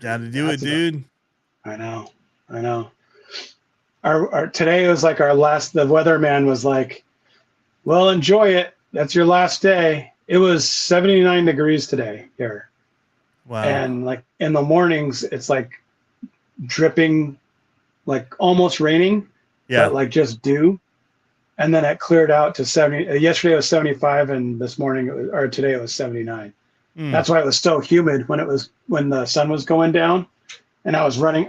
Speaker 2: Got to do it, dude.
Speaker 3: I know. Our today was like our last. The weatherman was like, "Well, enjoy it. That's your last day." It was 79 degrees today here.
Speaker 2: Wow.
Speaker 3: And like in the mornings, it's like dripping, like almost raining.
Speaker 2: Yeah.
Speaker 3: But like just dew. And then it cleared out to 70. Yesterday it was 75, and this morning today it was 79. That's why it was so humid when the sun was going down. And I was running.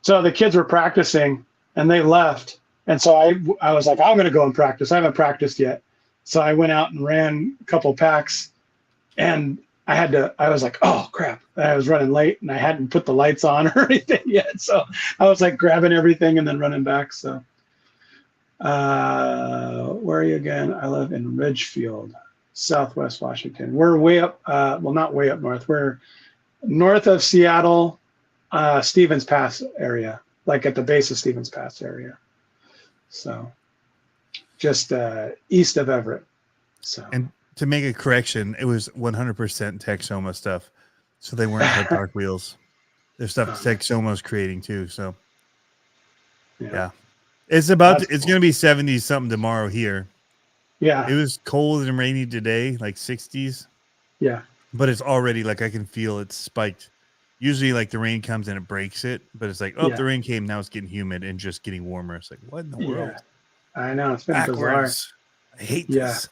Speaker 3: So the kids were practicing and they left. And so I was like, I'm going to go and practice. I haven't practiced yet. So I went out and ran a couple packs, and I was like, oh crap. I was running late and I hadn't put the lights on or anything yet. So I was like grabbing everything and then running back. So where are you again? I live in Ridgefield, Southwest Washington. We're way up, well, not way up north. We're north of Seattle, Stevens Pass area, like at the base of Stevens Pass area. So just east of Everett. So,
Speaker 2: and to make a correction, it was 100% Texoma stuff. So they weren't hard park wheels. There's stuff Texoma's creating too. So yeah. It's going to be 70 something tomorrow here.
Speaker 3: Yeah.
Speaker 2: It was cold and rainy today, like 60s.
Speaker 3: Yeah.
Speaker 2: But it's already like I can feel it spiked. Usually like the rain comes and it breaks it, but it's like, the rain came, now it's getting humid and just getting warmer. It's like, what in the world?
Speaker 3: I know, it's been
Speaker 2: backwards. Bizarre. I hate this.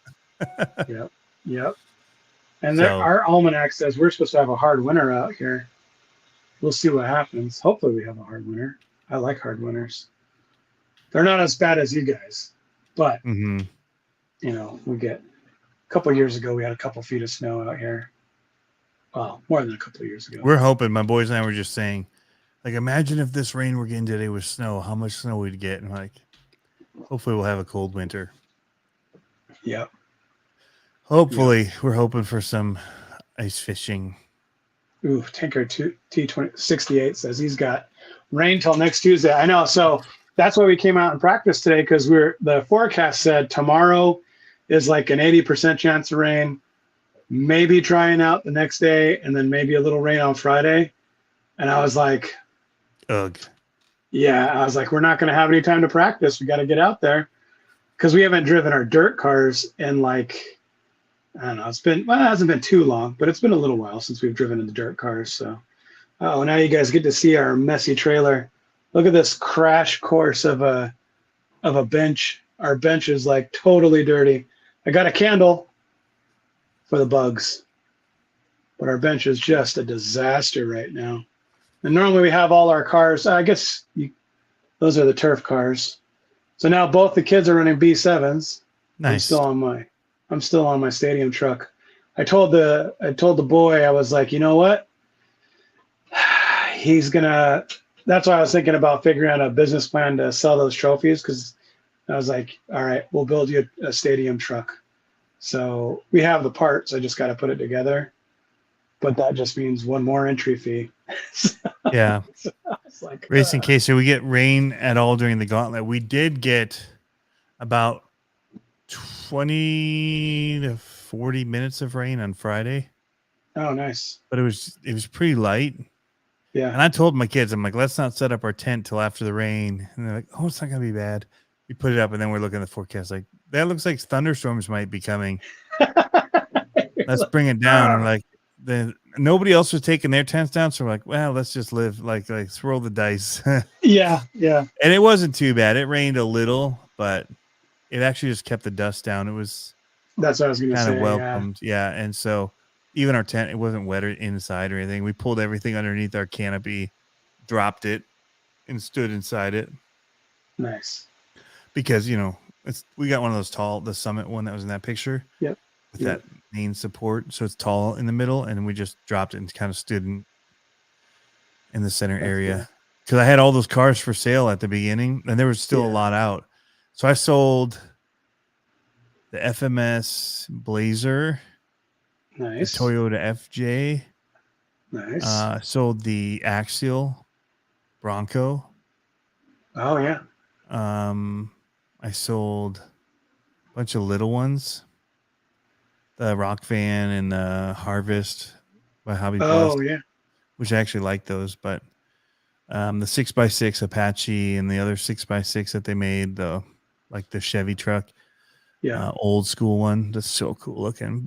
Speaker 3: Yep. And our almanac says we're supposed to have a hard winter out here. We'll see what happens. Hopefully we have a hard winter. I like hard winters. They're not as bad as you guys, but we get a couple of years ago, we had a couple feet of snow out here. Well, more than a couple of years ago.
Speaker 2: We're hoping. My boys and I were just saying, like, imagine if this rain we're getting today was snow, how much snow we'd get. And like, hopefully we'll have a cold winter.
Speaker 3: Yep.
Speaker 2: Hopefully, we're hoping for some ice fishing.
Speaker 3: Ooh, Tinker T68 says he's got rain till next Tuesday. I know. So that's why we came out and practiced today, because the forecast said tomorrow is like an 80% chance of rain, maybe drying out the next day, and then maybe a little rain on Friday. And I was like,
Speaker 2: ugh.
Speaker 3: Yeah, I was like, we're not going to have any time to practice. We got to get out there, because we haven't driven our dirt cars in like I don't know. It hasn't been too long, but it's been a little while since we've driven in the dirt cars. So, oh, now you guys get to see our messy trailer. Look at this crash course of a bench. Our bench is like totally dirty. I got a candle for the bugs, but our bench is just a disaster right now. And normally we have all our cars. I guess those are the turf cars. So now both the kids are running B7s.
Speaker 2: Nice.
Speaker 3: I'm still on my stadium truck. I told the boy, I was like, you know what? That's why I was thinking about figuring out a business plan to sell those trophies, because I was like, all right, we'll build you a stadium truck. So we have the parts. I just got to put it together. But that just means one more entry fee.
Speaker 2: Yeah.
Speaker 3: So I was like,
Speaker 2: Racing case. So we get rain at all during the Gauntlet. We did get about 20 to 40 minutes of rain on Friday.
Speaker 3: Oh, nice.
Speaker 2: But it was pretty light.
Speaker 3: Yeah.
Speaker 2: And I told my kids, I'm like, let's not set up our tent till after the rain. And they're like, oh, it's not going to be bad. We put it up, and then we're looking at the forecast. Like, that looks like thunderstorms might be coming. Let's bring it down. And like, nobody else was taking their tents down. So we're like, well, let's just live, like throw the dice.
Speaker 3: Yeah.
Speaker 2: And it wasn't too bad. It rained a little, but it actually just kept the dust down. It was
Speaker 3: That's what I was going to say.
Speaker 2: kind of welcomed. Yeah. And so even our tent, it wasn't wet inside or anything. We pulled everything underneath our canopy, dropped it, and stood inside it.
Speaker 3: Nice.
Speaker 2: Because, we got one of those the Summit one that was in that picture.
Speaker 3: Yep.
Speaker 2: With that main support. So it's tall in the middle, and we just dropped it and kind of stood in the center area. Because I had all those cars for sale at the beginning, and there was still a lot out. So I sold the FMS Blazer.
Speaker 3: Nice.
Speaker 2: The Toyota FJ.
Speaker 3: Nice.
Speaker 2: Sold the Axial Bronco.
Speaker 3: Oh, yeah.
Speaker 2: I sold a bunch of little ones. The Rock Van and the Harvest by Hobby Plus.
Speaker 3: Oh, yeah.
Speaker 2: Which I actually like those, but the 6x6 Apache and the other 6x6 that they made, the Chevy truck.
Speaker 3: Yeah.
Speaker 2: Old school one. That's so cool looking.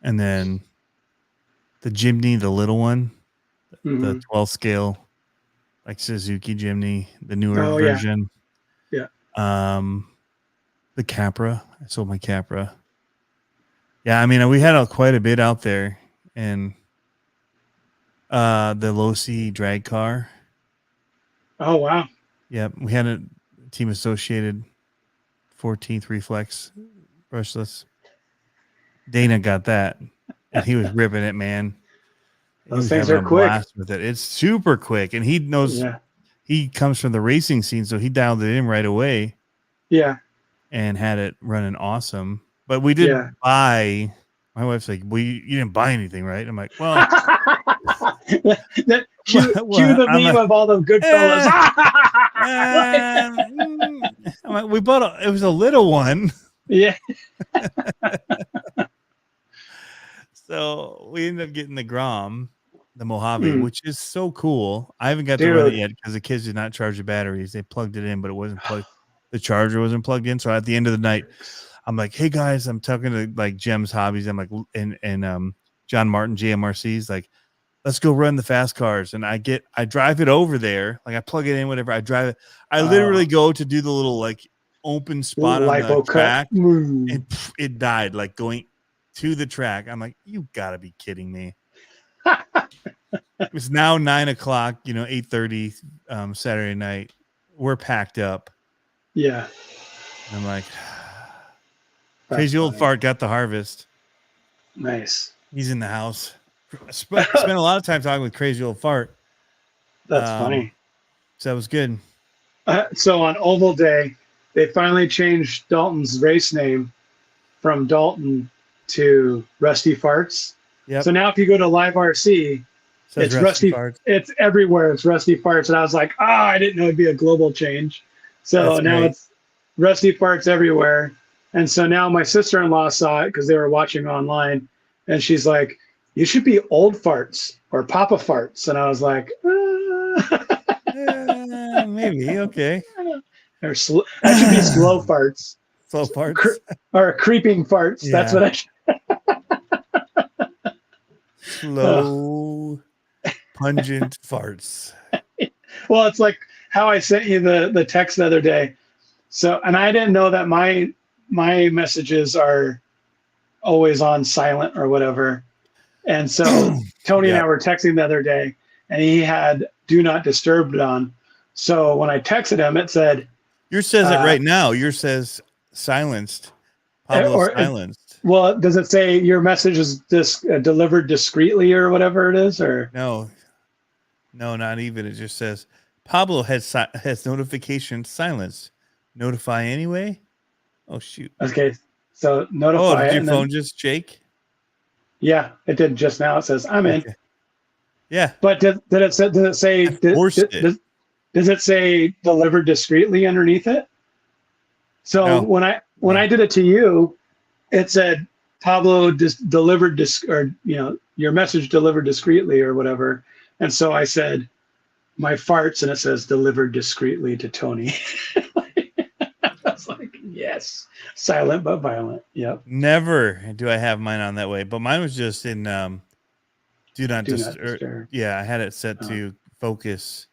Speaker 2: And then the Jimny, the little one, the 12 scale, like Suzuki Jimny, the newer version.
Speaker 3: Yeah.
Speaker 2: The Capra. I sold my Capra. Yeah, I mean, we had quite a bit out there, and the Losi drag car.
Speaker 3: Oh, wow.
Speaker 2: Yeah, we had a Team Associated 14th Reflex brushless. Dana got that, and he was ripping it, man.
Speaker 3: Those things are quick.
Speaker 2: With it. It's super quick, and he knows he comes from the racing scene, so he dialed it in right away.
Speaker 3: Yeah.
Speaker 2: And had it running awesome. But we didn't buy. My wife's like, "Well, you didn't buy anything, right?" I'm like, "Well."
Speaker 3: Cue the meme of all the good fellas.
Speaker 2: I'm like, we bought it was a little one.
Speaker 3: Yeah.
Speaker 2: So we ended up getting the Grom, the Mojave, which is so cool. I haven't got to run it yet because the kids did not charge the batteries. They plugged it in, but it wasn't plugged. The charger wasn't plugged in. So at the end of the night, I'm like, hey guys, I'm talking to like Jem's Hobbies. I'm like, and John Martin, JMRC's like, let's go run the fast cars. And I drive it over there. Like I plug it in, whatever. I drive it. I literally go to do the little like open spot on the track, and it died like going to the track. I'm like, you gotta be kidding me. It's now 9:00, 8:30 Saturday night. We're packed up.
Speaker 3: Yeah.
Speaker 2: And I'm like, crazy old fart got the Harvest.
Speaker 3: Nice.
Speaker 2: He's in the house. Spent a lot of time talking with crazy old fart.
Speaker 3: That's funny.
Speaker 2: So that was good.
Speaker 3: So on Oval Day, they finally changed Dalton's race name from Dalton to Rusty Farts.
Speaker 2: Yep.
Speaker 3: So now if you go to Live RC, it's Rusty Farts. It's everywhere. It's Rusty Farts. And I was like, I didn't know it'd be a global change. So now it's Rusty Farts everywhere. And so now my sister-in-law saw it because they were watching online. And she's like, you should be Old Farts or Papa Farts. And I was like,
Speaker 2: maybe. Okay.
Speaker 3: That should be Slow Farts.
Speaker 2: Slow Farts.
Speaker 3: Or Creeping Farts. Yeah. That's what I should.
Speaker 2: Slow, pungent farts.
Speaker 3: Well, it's like how I sent you the text the other day. So, and I didn't know that my messages are always on silent or whatever. And so Tony and I were texting the other day, and he had do not disturb on. So when I texted him, it said,
Speaker 2: Yours says it right now. Yours says silenced. Pablo silenced.
Speaker 3: Well, does it say your message is delivered discreetly or whatever it is? Or
Speaker 2: no, not even. It just says Pablo has notification silenced. Notify anyway. Oh shoot.
Speaker 3: Okay, so notify.
Speaker 2: Oh, did your phone just shake?
Speaker 3: Yeah, it did just now. It says I'm in.
Speaker 2: Yeah.
Speaker 3: But did it say does it say delivered discreetly underneath it? So
Speaker 2: No.
Speaker 3: when I did it to you, it said Pablo delivered your message delivered discreetly or whatever. And so I said my farts, and it says delivered discreetly to Tony. I was like, yes, silent but violent. Yep.
Speaker 2: Never do I have mine on that way, but mine was just in do not disturb. Yeah, I had it set to focus,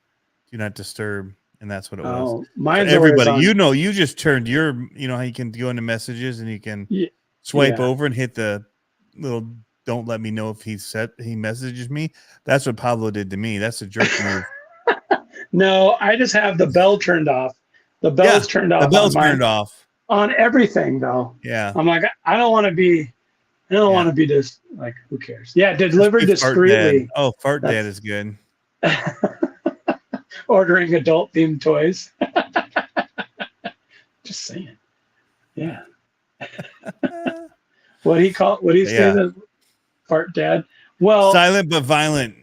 Speaker 2: do not disturb, and that's what it was.
Speaker 3: Mine's
Speaker 2: so everybody, you just turned your, how you can go into messages and you can swipe over and hit the little don't let me know if he messages me. That's what Pablo did to me. That's a jerk move.
Speaker 3: No, I just have the bell turned off. The bell's turned off.
Speaker 2: The bell's turned off
Speaker 3: on everything, though.
Speaker 2: Yeah,
Speaker 3: I'm like, I don't want to be just like, who cares? Yeah, delivered discreetly.
Speaker 2: Oh, fart dad is good.
Speaker 3: Ordering adult themed toys. Just saying. Yeah. What do you say? Fart dad. Well,
Speaker 2: silent but violent.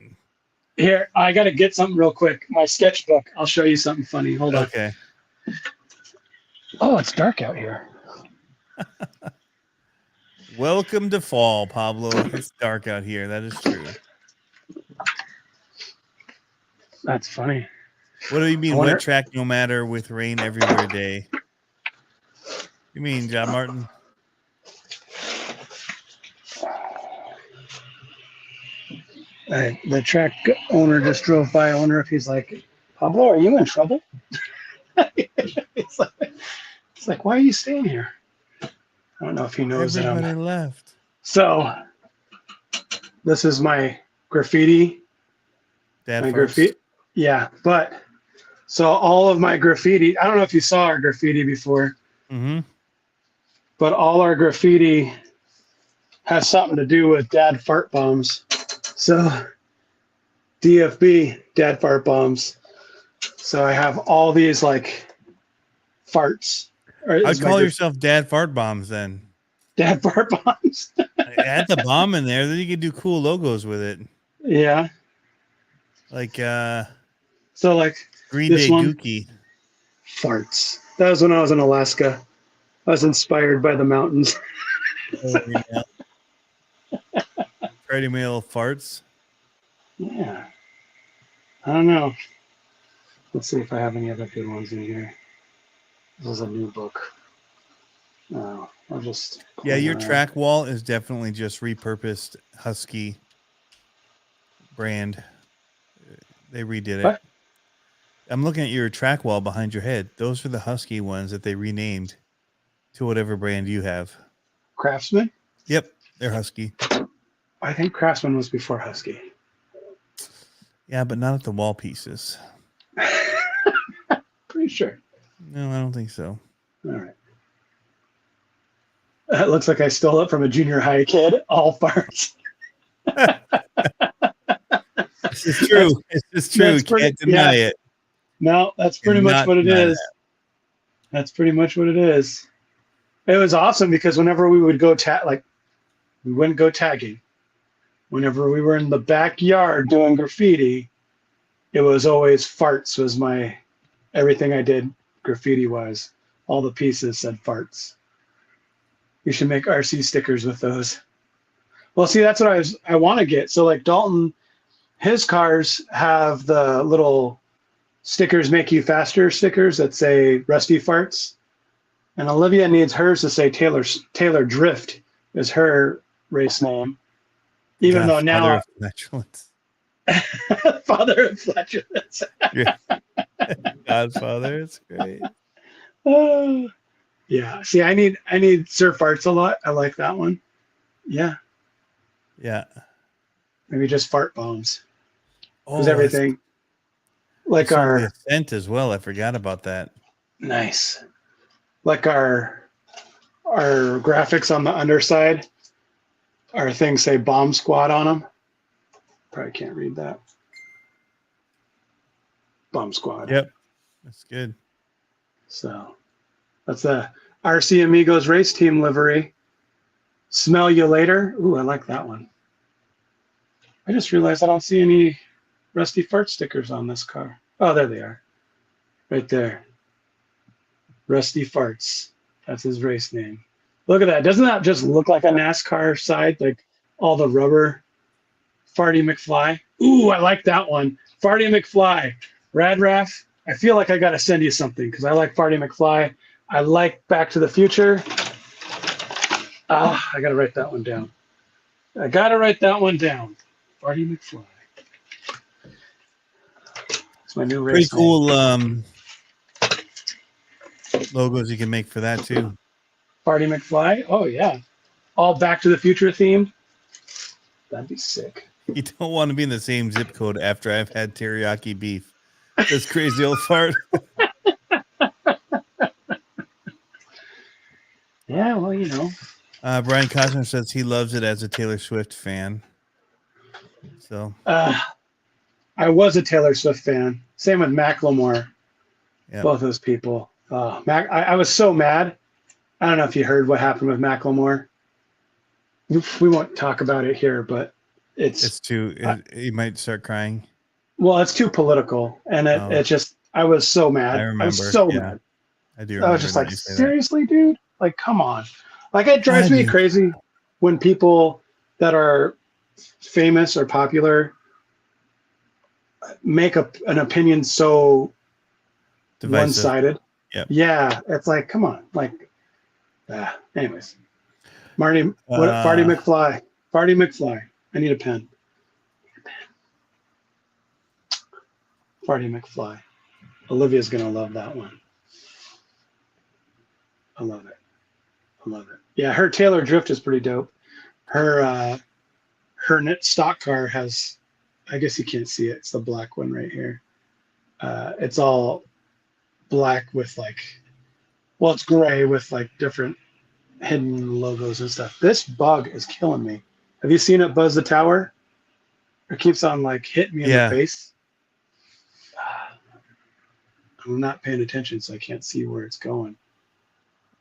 Speaker 3: Here, I got to get something real quick. My sketchbook. I'll show you something funny. Hold on.
Speaker 2: Okay.
Speaker 3: Oh, it's dark out here.
Speaker 2: Welcome to fall, Pablo. It's dark out here. That is true.
Speaker 3: That's funny.
Speaker 2: What do you mean wet track no matter with rain everywhere day? You mean John Martin?
Speaker 3: The track owner just drove by. I wonder if he's like, Pablo, are you in trouble? It's like, why are you staying here? I don't know if he knows that
Speaker 2: everybody left.
Speaker 3: So this is my graffiti. Graffiti. Yeah, but so all of my graffiti, I don't know if you saw our graffiti before, but all our graffiti has something to do with dad fart bombs. So DFB, dad fart bombs. So I have all these like farts.
Speaker 2: I'd call yourself dad fart bombs then.
Speaker 3: Dad fart bombs.
Speaker 2: Add the bomb in there, then you can do cool logos with it.
Speaker 3: Yeah.
Speaker 2: Like
Speaker 3: so like
Speaker 2: Green Day Gookie.
Speaker 3: Farts. That was when I was in Alaska. I was inspired by the mountains.
Speaker 2: Freddie Mail farts.
Speaker 3: Yeah. I don't know. Let's see if I have any other good ones in here. This is a new book. I'll just
Speaker 2: your track wall is definitely just repurposed Husky brand. They redid it.
Speaker 3: What?
Speaker 2: I'm looking at your track wall behind your head. Those are the Husky ones that they renamed to whatever brand you have.
Speaker 3: Craftsman?
Speaker 2: Yep, they're Husky.
Speaker 3: I think Craftsman was before Husky.
Speaker 2: Yeah, but not at the wall pieces.
Speaker 3: Pretty sure.
Speaker 2: No, I don't think so.
Speaker 3: All right. It looks like I stole it from a junior high kid. All farts.
Speaker 2: This is true. It's true. Can't deny it.
Speaker 3: No, that's pretty much what it is. That's pretty much what it is. It was awesome because whenever we would go we wouldn't go tagging. Whenever we were in the backyard doing graffiti, it was always farts was my everything I did graffiti wise. All the pieces said farts. You should make RC stickers with those. Well, see, that's what I want to get. So like Dalton, his cars have the little stickers make you faster stickers that say Rusty Farts. And Olivia needs hers to say Taylor Drift is her race name. Even though
Speaker 2: Godfather
Speaker 3: now,
Speaker 2: of flatulence.
Speaker 3: father of flatulence.
Speaker 2: Yeah. Godfather, it's great.
Speaker 3: Oh, yeah. See, I need Sir Farts a lot. I like that one. Yeah.
Speaker 2: Yeah.
Speaker 3: Maybe just fart bombs. Because
Speaker 2: Oh,
Speaker 3: everything like
Speaker 2: it's on the
Speaker 3: our
Speaker 2: Ascent as well. I forgot about that.
Speaker 3: nice. Like our graphics on the underside, our things say bomb squad on them. Probably can't read that. Bomb squad.
Speaker 2: Yep. That's good.
Speaker 3: So that's the RC Amigos race team livery. Smell you later. Ooh, I like that one. I just realized I don't see any Rusty Fart stickers on this car. Oh, there they are. Right there. Rusty Farts. That's his race name. Look at that. Doesn't that just look like a NASCAR side? Like all the rubber. Farty McFly. Ooh, I like that one. Farty McFly. Rad Raff. I feel like I got to send you something because I like Farty McFly. I like Back to the Future. I got to write that one down. Farty McFly. It's my new race
Speaker 2: Pretty cool logos you can make for that too.
Speaker 3: name. Farty McFly. Oh, yeah. All Back to the Future themed. That'd be sick.
Speaker 2: You don't want to be in the same zip code after I've had teriyaki beef. This crazy old fart.
Speaker 3: Yeah, well, you know.
Speaker 2: Brian Costner says he loves it as a Taylor Swift fan. So
Speaker 3: I was a Taylor Swift fan. Same with Macklemore.
Speaker 2: Yep.
Speaker 3: Both those people. I was so mad. I don't know if you heard what happened with Macklemore. We won't talk about it here, but
Speaker 2: it's too. You might start crying.
Speaker 3: Well, it's too political, and it just. I was so mad.
Speaker 2: I remember.
Speaker 3: I was so mad.
Speaker 2: I do.
Speaker 3: I was just like, seriously, dude. Like, come on. Like, it drives me crazy when people that are famous or popular make an opinion so
Speaker 2: divisive.
Speaker 3: one-sided.
Speaker 2: Yep.
Speaker 3: Yeah, it's like, come on. Like, anyways. Farty McFly. Farty McFly. I need a pen. Farty McFly. Olivia's going to love that one. I love it. Yeah, her Taylor Drift is pretty dope. Her stock car has, I guess you can't see it. It's the black one right here. It's all black with it's gray with different hidden logos and stuff. This bug is killing me. Have you seen it buzz the tower? It keeps on hitting me in the face. I'm not paying attention, so I can't see where it's going.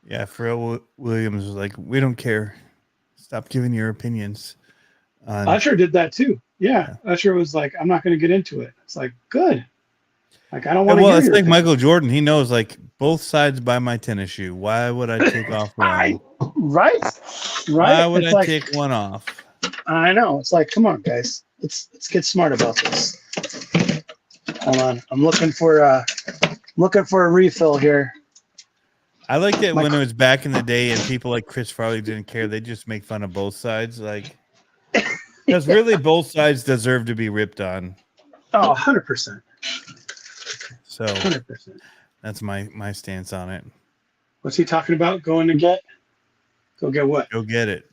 Speaker 2: Yeah, Pharrell Williams was like, "We don't care. Stop giving your opinions."
Speaker 3: Usher did that too. Yeah. Usher was like, "I'm not going to get into it." It's like, good. I don't want to.
Speaker 2: Well, it's like Michael Jordan. He knows both sides buy my tennis shoe. Why would I take off one?
Speaker 3: Right.
Speaker 2: Why would I take one off?
Speaker 3: I know. It's like, come on, guys. Let's get smart about this. Hold on. I'm looking for a refill here.
Speaker 2: I liked it when it was back in the day and people like Chris Farley didn't care. They just make fun of both sides. Because really both sides deserve to be ripped on.
Speaker 3: Oh, 100%.
Speaker 2: So
Speaker 3: 100%.
Speaker 2: That's my stance on it.
Speaker 3: What's he talking about going to get? Go get what?
Speaker 2: Go get it.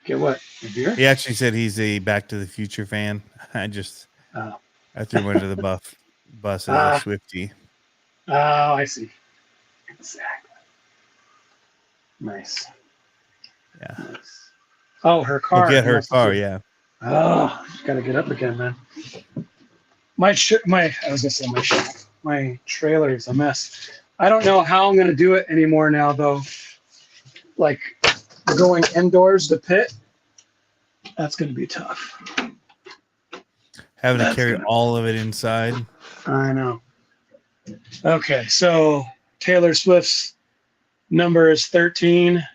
Speaker 3: Get what? A beer?
Speaker 2: He actually said he's a Back to the Future fan. I threw him under the bus as a Swiftie.
Speaker 3: Oh, I see. Exactly. Nice.
Speaker 2: Yeah.
Speaker 3: Nice. Oh, her car.
Speaker 2: Get her car, yeah.
Speaker 3: Oh, gotta get up again, man. My trailer is a mess. I don't know how I'm gonna do it anymore now, though. Going indoors to pit, that's gonna be tough.
Speaker 2: Having to carry all of it inside.
Speaker 3: I know. Okay, so Taylor Swift's number is 13.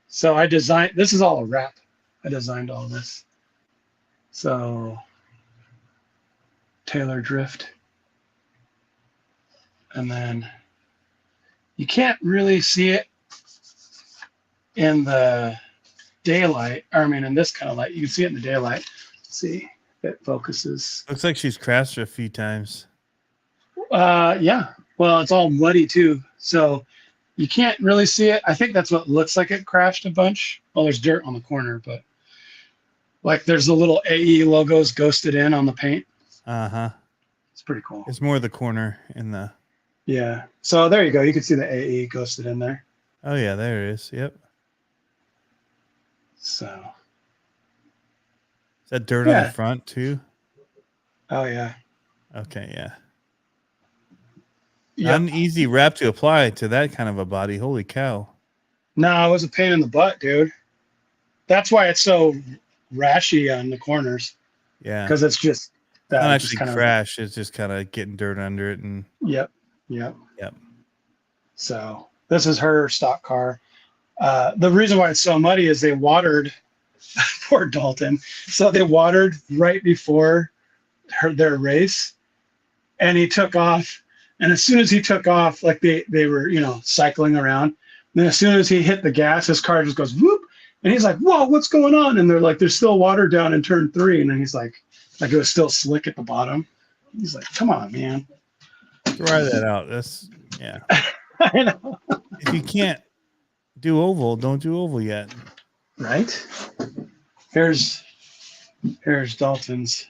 Speaker 3: So this is all a wrap. I designed all this. So Taylor Drift. And then you can't really see it in the daylight, or I mean, in this kind of light, you can see it in the daylight. Let's see if it focuses.
Speaker 2: Looks like she's crashed a few times.
Speaker 3: Yeah. Well, it's all muddy too, so you can't really see it. I think that's what looks like it crashed a bunch. Well, there's dirt on the corner, but like there's the little AE logos ghosted in on the paint.
Speaker 2: Uh-huh.
Speaker 3: It's pretty cool.
Speaker 2: It's more the corner in the...
Speaker 3: Yeah. So there you go. You can see the AE ghosted in there.
Speaker 2: Oh, yeah, there it is. Yep.
Speaker 3: So.
Speaker 2: Is that dirt on the front, too?
Speaker 3: Oh, yeah.
Speaker 2: Okay, yeah.
Speaker 3: Yep.
Speaker 2: Not an easy wrap to apply to that kind of a body. Holy cow.
Speaker 3: No, it was a pain in the butt, dude. That's why it's so rashy on the corners.
Speaker 2: Yeah.
Speaker 3: Because it's just...
Speaker 2: Not actually crash. It's just kind of getting dirt under it. And
Speaker 3: Yep. So this is her stock car. The reason why it's so muddy is they watered poor Dalton. So they watered right before their race, and he took off. And as soon as he took off, like they were, cycling around. And then as soon as he hit the gas, his car just goes whoop. And he's like, "Whoa, what's going on?" And they're like, "There's still water down in turn 3." And then he's like it was still slick at the bottom. He's like, "Come on, man.
Speaker 2: Try that out." That's yeah.
Speaker 3: I know.
Speaker 2: If you can't do oval, don't do oval yet.
Speaker 3: Right? Here's Dalton's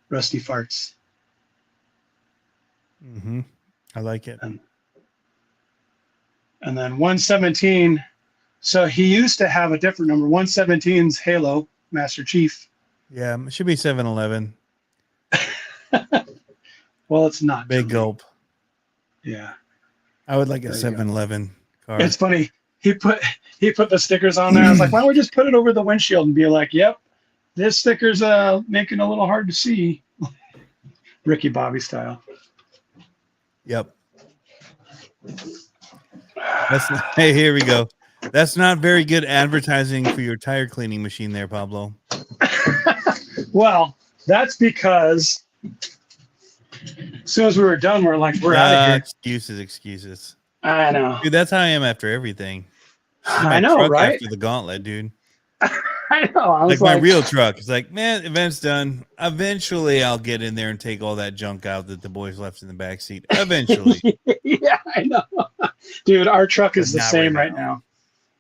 Speaker 3: rusty farts.
Speaker 2: Mm-hmm. I like it.
Speaker 3: And then 117. So he used to have a different number. 117's Halo Master Chief.
Speaker 2: Yeah, it should be 7-Eleven.
Speaker 3: Well, it's not.
Speaker 2: Big gulp.
Speaker 3: Yeah.
Speaker 2: I would like a 7-Eleven car.
Speaker 3: It's funny. He put the stickers on there. I was like, why don't we just put it over the windshield and be like, "Yep, this sticker's making it a little hard to see." Ricky Bobby style.
Speaker 2: Yep. Hey, here we go. That's not very good advertising for your tire cleaning machine there, Pablo.
Speaker 3: Well, that's because as soon as we were done, we're like, we're out of here.
Speaker 2: Excuses.
Speaker 3: I know.
Speaker 2: Dude, that's how I am after everything.
Speaker 3: I know, right?
Speaker 2: After the Gauntlet, dude.
Speaker 3: I know. I was
Speaker 2: like my real truck. It's like, man, event's done. Eventually, I'll get in there and take all that junk out that the boys left in the back seat. Eventually.
Speaker 3: Yeah, I know. Dude, our truck is the same right now.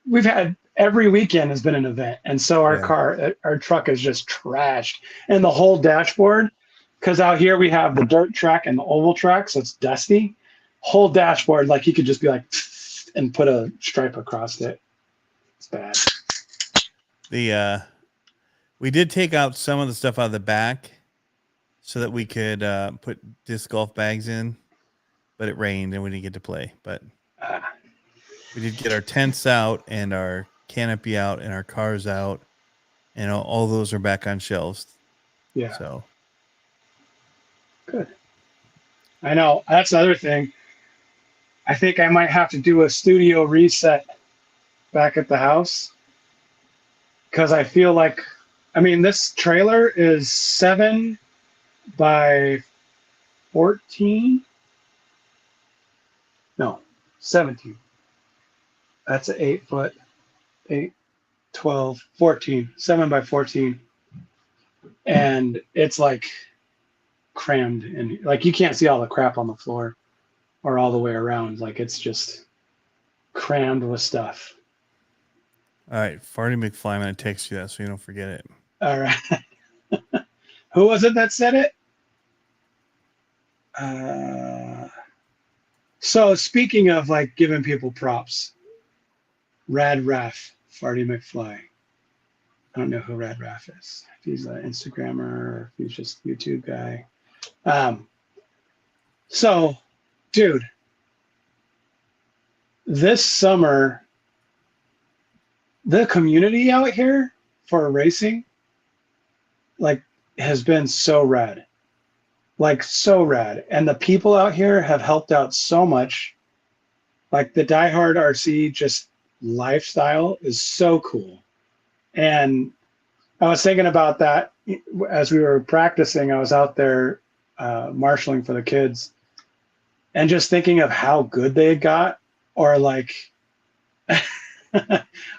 Speaker 3: We've had every weekend has been an event, and so our truck is just trashed, and the whole dashboard. Because out here we have the dirt track and the oval track, so it's dusty. Whole dashboard, like you could just be like, and put a stripe across it. It's bad.
Speaker 2: We did take out some of the stuff out of the back so that we could put disc golf bags in, but it rained and we didn't get to play. But we did get our tents out and our canopy out and our cars out, and all those are back on shelves.
Speaker 3: Yeah.
Speaker 2: So
Speaker 3: good. I know. That's another thing. I think I might have to do a studio reset back at the house. Because I feel like, this trailer is 7 by 14. No, 17. That's an 8 foot, 8, 12, 14, 7 by 14. And it's like crammed and like you can't see all the crap on the floor or all the way around. Like it's just crammed with stuff.
Speaker 2: All right, Farty McFly, I'm going to text you that so you don't forget it.
Speaker 3: All right. Who was it that said it? So speaking of like giving people props, Rad Raff, Farty McFly. I don't know who Rad Raff is. If he's an Instagrammer or if he's just a YouTube guy. So, dude, this summer, the community out here for racing, like, has been so rad. Like, so rad. And the people out here have helped out so much. Like, the diehard RC just lifestyle is so cool. And I was thinking about that as we were practicing. I was out there marshaling for the kids and just thinking of how good they got, or like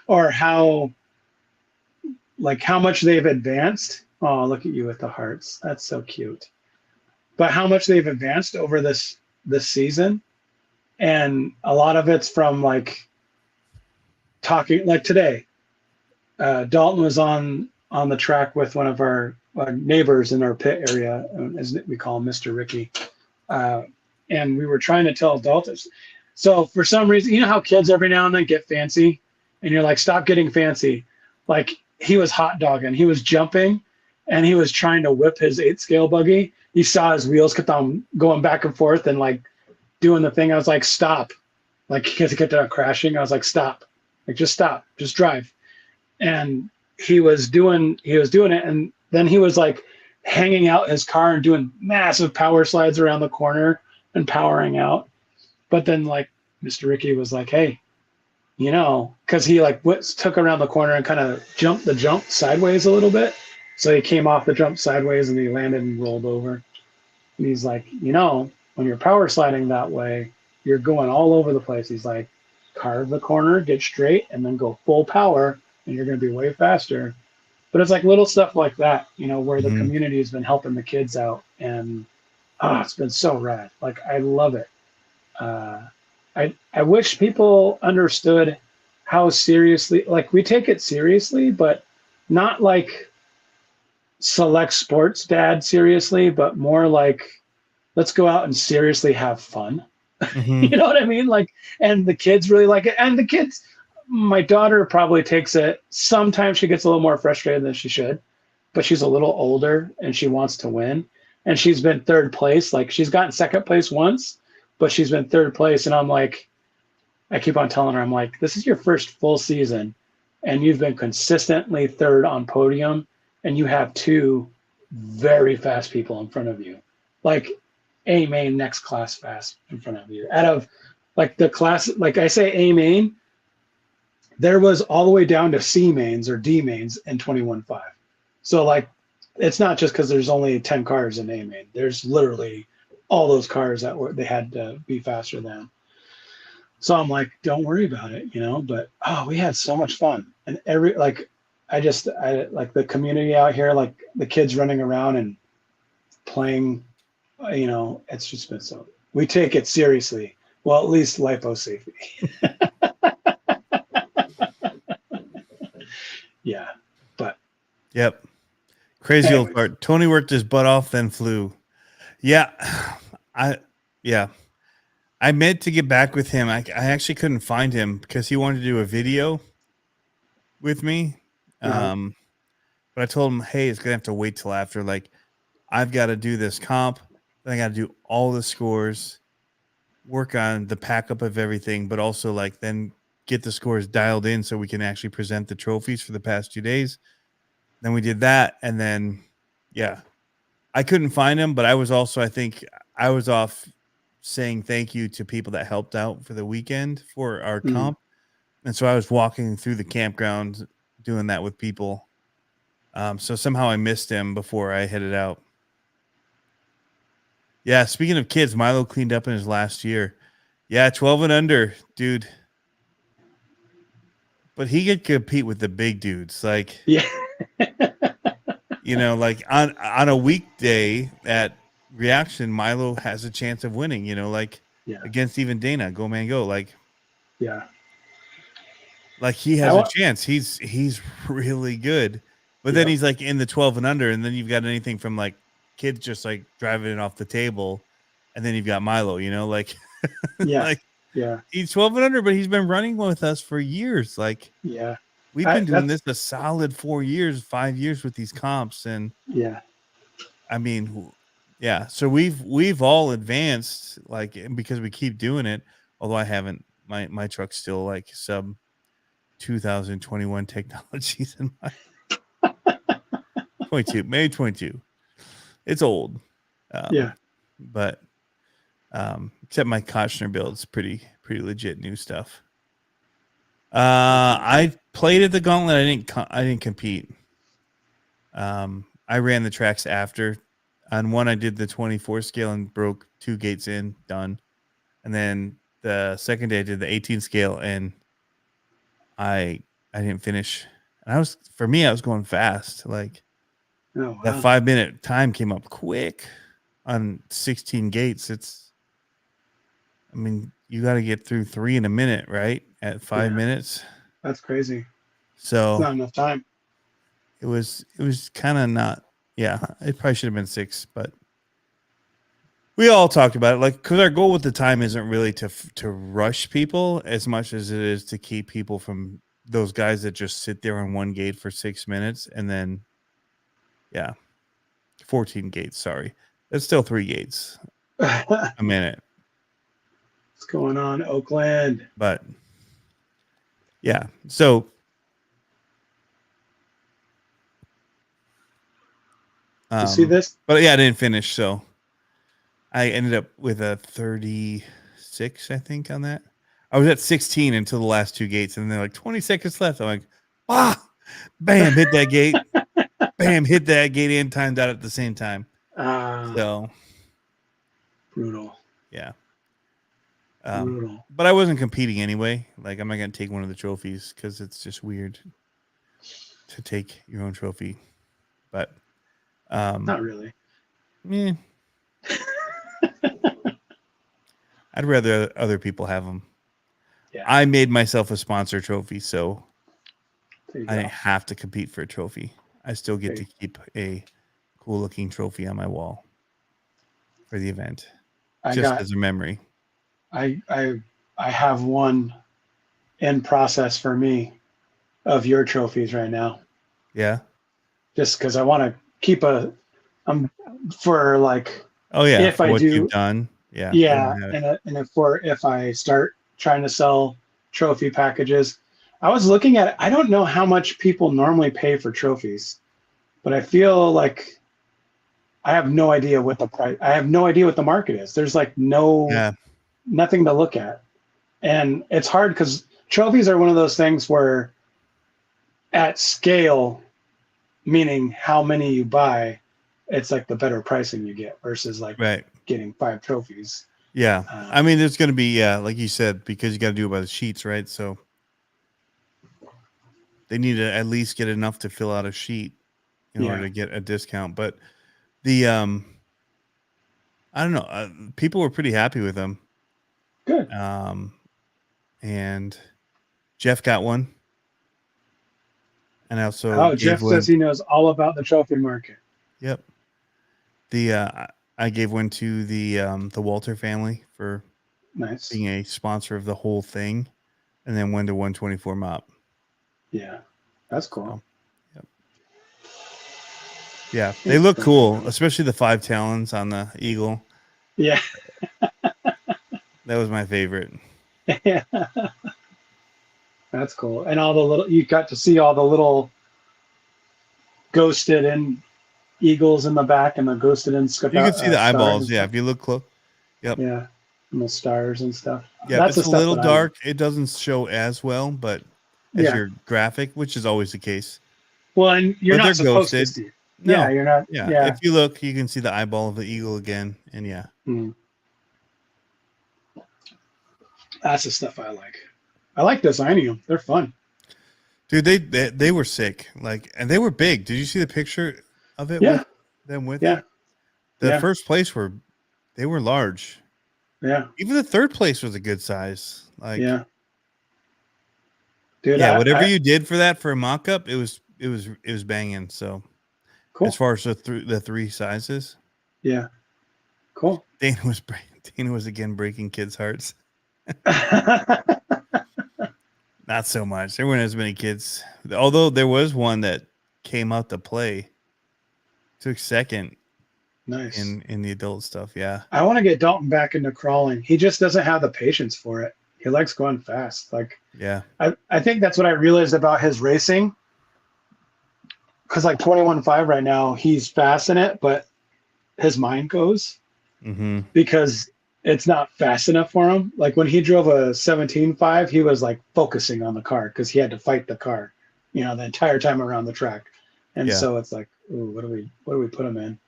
Speaker 3: or how much they've advanced. Oh, look at you with the hearts. That's so cute. But how much they've advanced over this season, and a lot of it's from like talking. Like today, Dalton was on the track with one of our neighbors in our pit area, as we call him, Mr. Ricky, and we were trying to tell Dalton. So for some reason, you know how kids every now and then get fancy, and you're like, stop getting fancy. Like he was hot dogging, he was jumping, and he was trying to whip his 8-scale buggy. You saw his wheels kept on going back and forth and like doing the thing. I was like, stop. Like because he kept on crashing. I was like, stop. Like just stop. Just drive. And he was doing it, and then he was like hanging out his car and doing massive power slides around the corner and powering out. But then like Mr. Ricky was like, hey, because he like took around the corner and kind of jumped the jump sideways a little bit. So he came off the jump sideways and he landed and rolled over. And he's like, when you're power sliding that way, you're going all over the place. He's like, carve the corner, get straight, and then go full power, and you're going to be way faster. But it's like little stuff like that, where the community has been helping the kids out. And it's been so rad. Like, I love it. I wish people understood how seriously, like we take it seriously, but not like select sports dad seriously, but more like let's go out and seriously have fun. You know what I mean? Like, and the kids really like it. And the kids, my daughter probably takes it. Sometimes she gets a little more frustrated than she should, but she's a little older and she wants to win. And she's been third place. Like she's gotten second place once, but she's been third place. And I'm like, I keep on telling her, I'm like, this is your first full season and you've been consistently third on podium and you have 2 very fast people in front of you. Like A main next class fast in front of you. Out of like the class, like I say A main, there was all the way down to C mains or D mains in 21.5. So like, it's not just because there's only 10 cars in A main. There's literally all those cars that they had to be faster than. So I'm like, don't worry about it, but we had so much fun. And I like the community out here, like the kids running around and playing, it's just been so, we take it seriously. Well, at least lipo safety. Yeah, but.
Speaker 2: Yep. Crazy old part. Tony worked his butt off, then flew. Yeah. I meant to get back with him. I actually couldn't find him because he wanted to do a video with me. But I told him, hey, it's going to have to wait till after. Like, I've got to do this comp. Then I got to do all the scores, work on the pack up of everything, but also like then get the scores dialed in so we can actually present the trophies for the past 2 days. Then we did that. And then, I couldn't find him, but I was also, I think I was off saying thank you to people that helped out for the weekend for our comp. And so I was walking through the campground doing that with people. So somehow I missed him before I headed out. Yeah, speaking of kids, Milo cleaned up in his last year. Yeah, 12 and under, dude. But he could compete with the big dudes. Like, like on a weekday at Reaction, Milo has a chance of winning, against even Dana. Go, man, go. Like he has a chance. He's really good. But then he's like in the 12 and under, and then you've got anything from like kids just like driving it off the table, and then you've got Milo, he's 12 and under, but he's been running with us for years. Like, we've been doing this a solid 5 years with these comps, and I mean, so we've all advanced, like, because we keep doing it. Although I haven't, my truck's still like sub 2021 technologies in my 22, 22. It's old. But except my Kochner build's pretty legit new stuff. I played at the Gauntlet. I didn't compete. I ran the tracks after. On one, I did the 24 scale and broke 2 gates in, done. And then the second day I did the 18 scale, and I didn't finish. And I was going fast. Like
Speaker 3: Oh,
Speaker 2: that
Speaker 3: wow.
Speaker 2: 5-minute time came up quick on 16 gates. I mean, you got to get through 3 in a minute, right? At 5 minutes.
Speaker 3: That's crazy.
Speaker 2: So
Speaker 3: It's not enough time.
Speaker 2: it was kind of not. Yeah, it probably should have been 6, but we all talked about it. Like, because our goal with the time isn't really to rush people as much as it is to keep people from those guys that just sit there on one gate for 6 minutes and then, 14 gates. Sorry, it's still 3 gates a minute.
Speaker 3: What's going on, Oakland?
Speaker 2: But yeah, so
Speaker 3: You see this?
Speaker 2: But yeah, I didn't finish, so I ended up with a 36, I think, on that. I was at 16 until the last 2 gates, and they're like 20 seconds left. I'm like, bam, hit that gate, bam, hit that gate, and timed out at the same time. So
Speaker 3: brutal.
Speaker 2: Yeah.
Speaker 3: Brutal.
Speaker 2: But I wasn't competing anyway. Like, I'm not gonna take one of the trophies because it's just weird to take your own trophy. But
Speaker 3: not really.
Speaker 2: Yeah. I'd rather other people have them. Yeah. I made myself a sponsor trophy, so I didn't have to compete for a trophy. I still get to keep a cool looking trophy on my wall for the event, as a memory.
Speaker 3: I have one in process for me of your trophies right now.
Speaker 2: Yeah.
Speaker 3: Just because I want to keep for like.
Speaker 2: Oh yeah.
Speaker 3: If I do,
Speaker 2: you've done. Yeah.
Speaker 3: Yeah, and if I start trying to sell trophy packages, I was looking at it. I don't know how much people normally pay for trophies, but I feel like I have no idea what the price. I have no idea what the market is. There's like nothing to look at, and it's hard because trophies are one of those things where, at scale, meaning how many you buy, it's like the better pricing you get versus like getting 5 trophies.
Speaker 2: Yeah. I mean, there's going to be, like you said, because you got to do it by the sheets, right? So they need to at least get enough to fill out a sheet in order to get a discount. But the, I don't know, people were pretty happy with them.
Speaker 3: Good.
Speaker 2: And Jeff got one. And also,
Speaker 3: Jeff says he knows all about the trophy market.
Speaker 2: Yep. I gave one to the Walter family for being a sponsor of the whole thing, and then one to 124 Mop.
Speaker 3: Yeah, that's cool.
Speaker 2: So, yep. Yeah, they look cool, especially the 5 talons on the eagle.
Speaker 3: Yeah,
Speaker 2: that was my favorite.
Speaker 3: Yeah, that's cool. And all the little, you got to see all the little ghosted and eagles in the back and the ghosted and
Speaker 2: you can see the eyeballs. Yeah, if you look close. Yep.
Speaker 3: Yeah, and the stars and stuff.
Speaker 2: Yeah, that's it's a little dark. It doesn't show as well, but as your graphic, which is always the case.
Speaker 3: Well, and you're not supposed to see.
Speaker 2: No.
Speaker 3: Yeah, you're not. Yeah.
Speaker 2: If you look, you can see the eyeball of the eagle again, and
Speaker 3: that's the stuff I like. I like designing them. They're fun.
Speaker 2: Dude, they were sick. Like, and they were big. Did you see the picture of it?
Speaker 3: Yeah.
Speaker 2: With it? The first place they were large.
Speaker 3: Yeah.
Speaker 2: Even the third place was a good size. Like,
Speaker 3: dude.
Speaker 2: Yeah, whatever you did for that for a mock-up, it was banging. So,
Speaker 3: cool.
Speaker 2: As far as the 3 sizes.
Speaker 3: Yeah. Cool.
Speaker 2: Dana was again breaking kids' hearts. Not so much. There weren't as many kids. Although there was one that came out to play. Took second.
Speaker 3: Nice.
Speaker 2: In the adult stuff, yeah.
Speaker 3: I want to get Dalton back into crawling. He just doesn't have the patience for it. He likes going fast. Like, I think that's what I realized about his racing. Because like 21.5 right now, he's fast in it, but his mind goes because it's not fast enough for him. Like when he drove a 17.5, he was like focusing on the car because he had to fight the car, the entire time around the track. And so it's like, ooh, what do we put him in?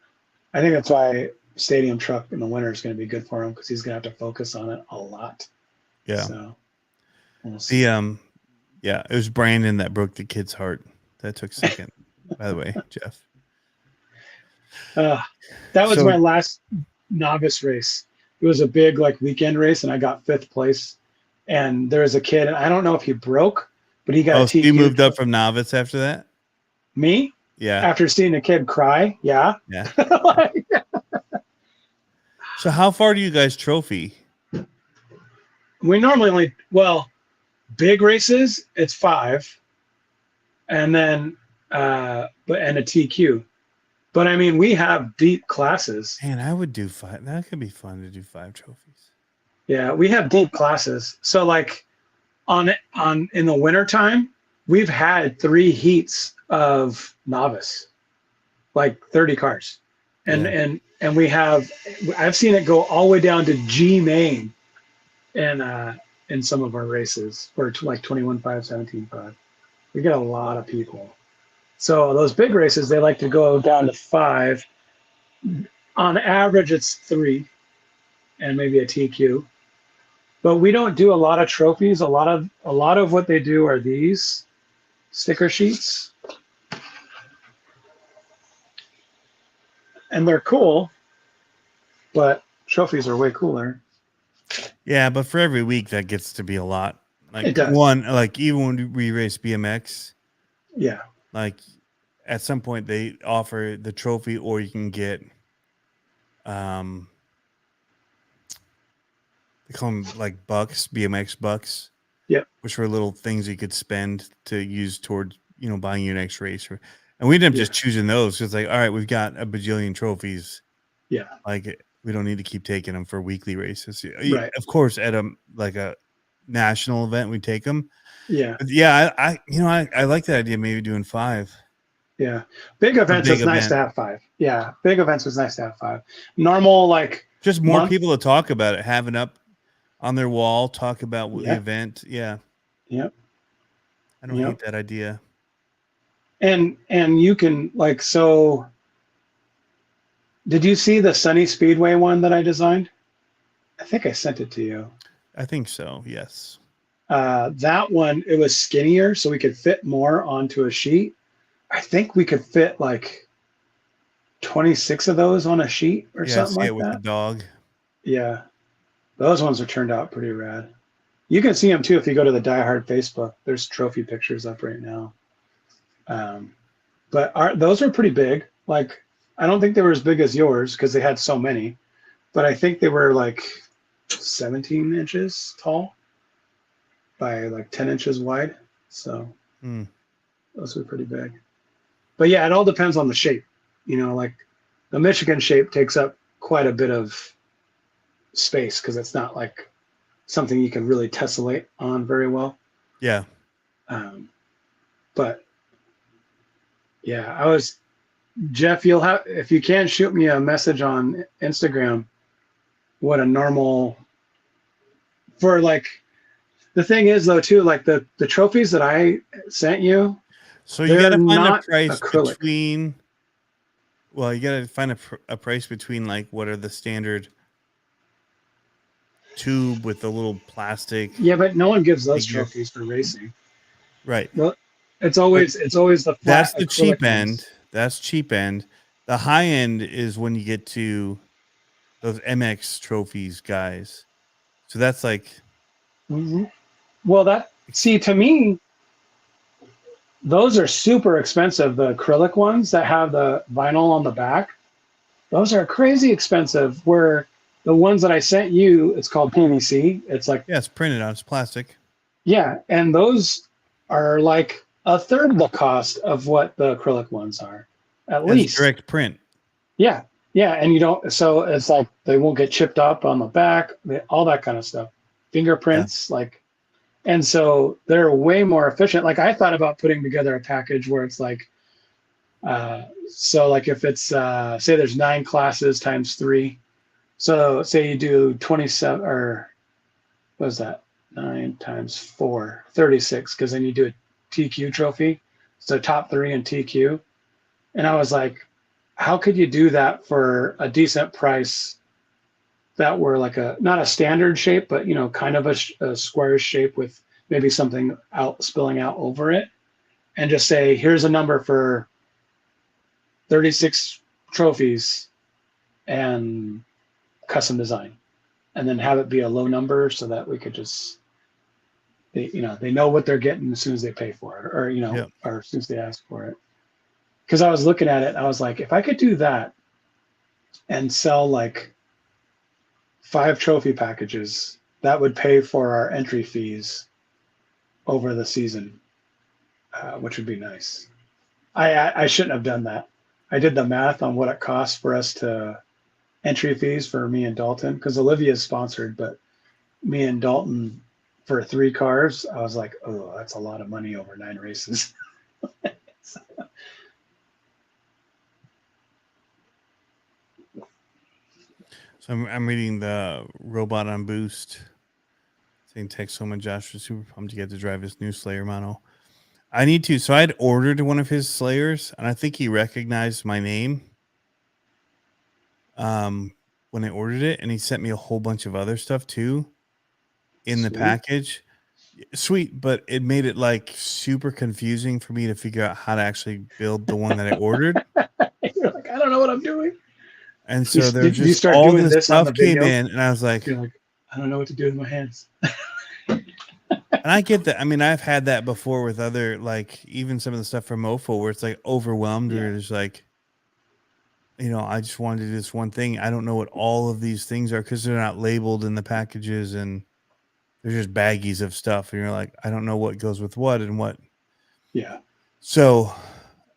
Speaker 3: I think that's why stadium truck in the winter is going to be good for him because he's going to have to focus on it a lot.
Speaker 2: Yeah.
Speaker 3: So we'll see.
Speaker 2: Yeah, it was Brandon that broke the kid's heart. That took second, by the way, Jeff.
Speaker 3: That was
Speaker 2: So
Speaker 3: my last novice race. It was a big like weekend race, and I got 5th place. And there was a kid, and I don't know if he broke, but he got a
Speaker 2: so you
Speaker 3: TQ.
Speaker 2: moved up from novice after that?
Speaker 3: Me?
Speaker 2: Yeah.
Speaker 3: After seeing a kid cry? Yeah.
Speaker 2: Yeah.
Speaker 3: Like,
Speaker 2: So how far do you guys trophy?
Speaker 3: we normally only, well, big races, it's 5. And then, and a TQ. But I mean, we have deep classes.
Speaker 2: Man, I would do 5. That could be fun to do 5 trophies.
Speaker 3: Yeah, we have deep classes. So like on in the wintertime, we've had 3 heats of novice, like 30 cars. And we have, I've seen it go all the way down to G main in some of our races for like 21.5, 17.5. We get a lot of people. So those big races, they like to go down to 5. On average, it's 3 and maybe a TQ. But we don't do a lot of trophies. A lot of what they do are these sticker sheets. And they're cool, but trophies are way cooler.
Speaker 2: Yeah, but for every week that gets to be a lot. Like
Speaker 3: It does.
Speaker 2: like even when we race BMX,
Speaker 3: Yeah.
Speaker 2: like at some point they offer the trophy, or you can get they call them like bucks, BMX bucks.
Speaker 3: Yep.
Speaker 2: Which were little things you could spend to use towards, buying your next race. And we ended up just choosing those. It's like, all right, we've got a bajillion trophies.
Speaker 3: Yeah.
Speaker 2: Like we don't need to keep taking them for weekly races.
Speaker 3: Right.
Speaker 2: Of course, at a national event, we take them.
Speaker 3: Yeah.
Speaker 2: But yeah, I like that idea. Maybe doing 5.
Speaker 3: Yeah. Big events is nice to have 5. Yeah. Big events is nice to have 5. Normal, like
Speaker 2: just more people to talk about it, having up on their wall, talk about the event. Yeah.
Speaker 3: Yep.
Speaker 2: I don't hate that idea.
Speaker 3: And you can like, so did you see the Sunny Speedway one that I designed? I think I sent it to you.
Speaker 2: I think so. Yes.
Speaker 3: That one, it was skinnier, so we could fit more onto a sheet. I think we could fit like 26 of those on a sheet or something like
Speaker 2: with
Speaker 3: that.
Speaker 2: The dog.
Speaker 3: Yeah. Those ones are turned out pretty rad. You can see them too if you go to the Die Hard Facebook. There's trophy pictures up right now. But those are pretty big. Like, I don't think they were as big as yours because they had so many, but I think they were like 17 inches tall by like 10 inches wide. So those were pretty big. But yeah, it all depends on the shape. Like the Michigan shape takes up quite a bit of space because it's not like something you can really tessellate on very well.
Speaker 2: Yeah.
Speaker 3: But yeah, Jeff, you'll have, if you can, shoot me a message on Instagram what a normal, for like, the thing is though too, like the trophies that I sent you,
Speaker 2: so you got to find a price
Speaker 3: acrylic.
Speaker 2: between, well, you got to find a price between like what are the standard tube with the little plastic.
Speaker 3: Yeah, but no one gives those trophies for racing.
Speaker 2: Right.
Speaker 3: Well, it's always the flat.
Speaker 2: That's the cheap
Speaker 3: ones.
Speaker 2: end. That's cheap end. The high end is when you get to those MX trophies, guys. So that's like.
Speaker 3: Mm-hmm. Well, to me, those are super expensive. The acrylic ones that have the vinyl on the back, those are crazy expensive. Where the ones that I sent you, it's called PVC. It's like,
Speaker 2: yeah, it's printed on. It's plastic.
Speaker 3: Yeah, and those are like a third of the cost of what the acrylic ones are, at least.
Speaker 2: Direct print.
Speaker 3: Yeah, and you don't. So it's like they won't get chipped up on the back, all that kind of stuff, fingerprints, like, and so they're way more efficient. Like I thought about putting together a package where it's like, so like if it's say there's 9 classes times 3. So say you do 27, or what is that? 9 times 4, 36, because then you do a TQ trophy. So top 3 in TQ. And I was like, how could you do that for a decent price that were like not a standard shape, but kind of a square shape with maybe something out spilling out over it, and just say, here's a number for 36 trophies and custom design, and then have it be a low number so that we could just, they know what they're getting as soon as they pay for it, or
Speaker 2: Yeah.
Speaker 3: or as soon as they ask for it. Because I was looking at it, I was like, if I could do that and sell like 5 trophy packages, that would pay for our entry fees over the season, which would be nice. I shouldn't have done that. I did the math on what it costs for us to entry fees for me and Dalton, because Olivia is sponsored, but me and Dalton for 3 cars, I was like, oh, that's a lot of money over 9 races.
Speaker 2: So I'm reading the Robot on Boost saying text home and Josh was super pumped to get to drive his new Slayer mono. I need to. So I'd ordered one of his Slayers, and I think he recognized my name when I ordered it, and he sent me a whole bunch of other stuff too in the
Speaker 3: Sweet.
Speaker 2: package. Sweet, but it made it like super confusing for me to figure out how to actually build the one that I ordered.
Speaker 3: You're like, I don't know what I'm doing.
Speaker 2: And so
Speaker 3: Did you
Speaker 2: just
Speaker 3: start
Speaker 2: all
Speaker 3: doing
Speaker 2: this
Speaker 3: this on
Speaker 2: stuff
Speaker 3: the
Speaker 2: came
Speaker 3: video?
Speaker 2: in, and I was like,
Speaker 3: You're like, I don't know what to do with my hands.
Speaker 2: and I get that. I mean, I've had that before with other, like even some of the stuff from Mofo where it's like overwhelmed, or it's like, I just wanted to do this one thing. I don't know what all of these things are because they're not labeled in the packages, and they're just baggies of stuff. And you're like, I don't know what goes with what and what.
Speaker 3: Yeah.
Speaker 2: So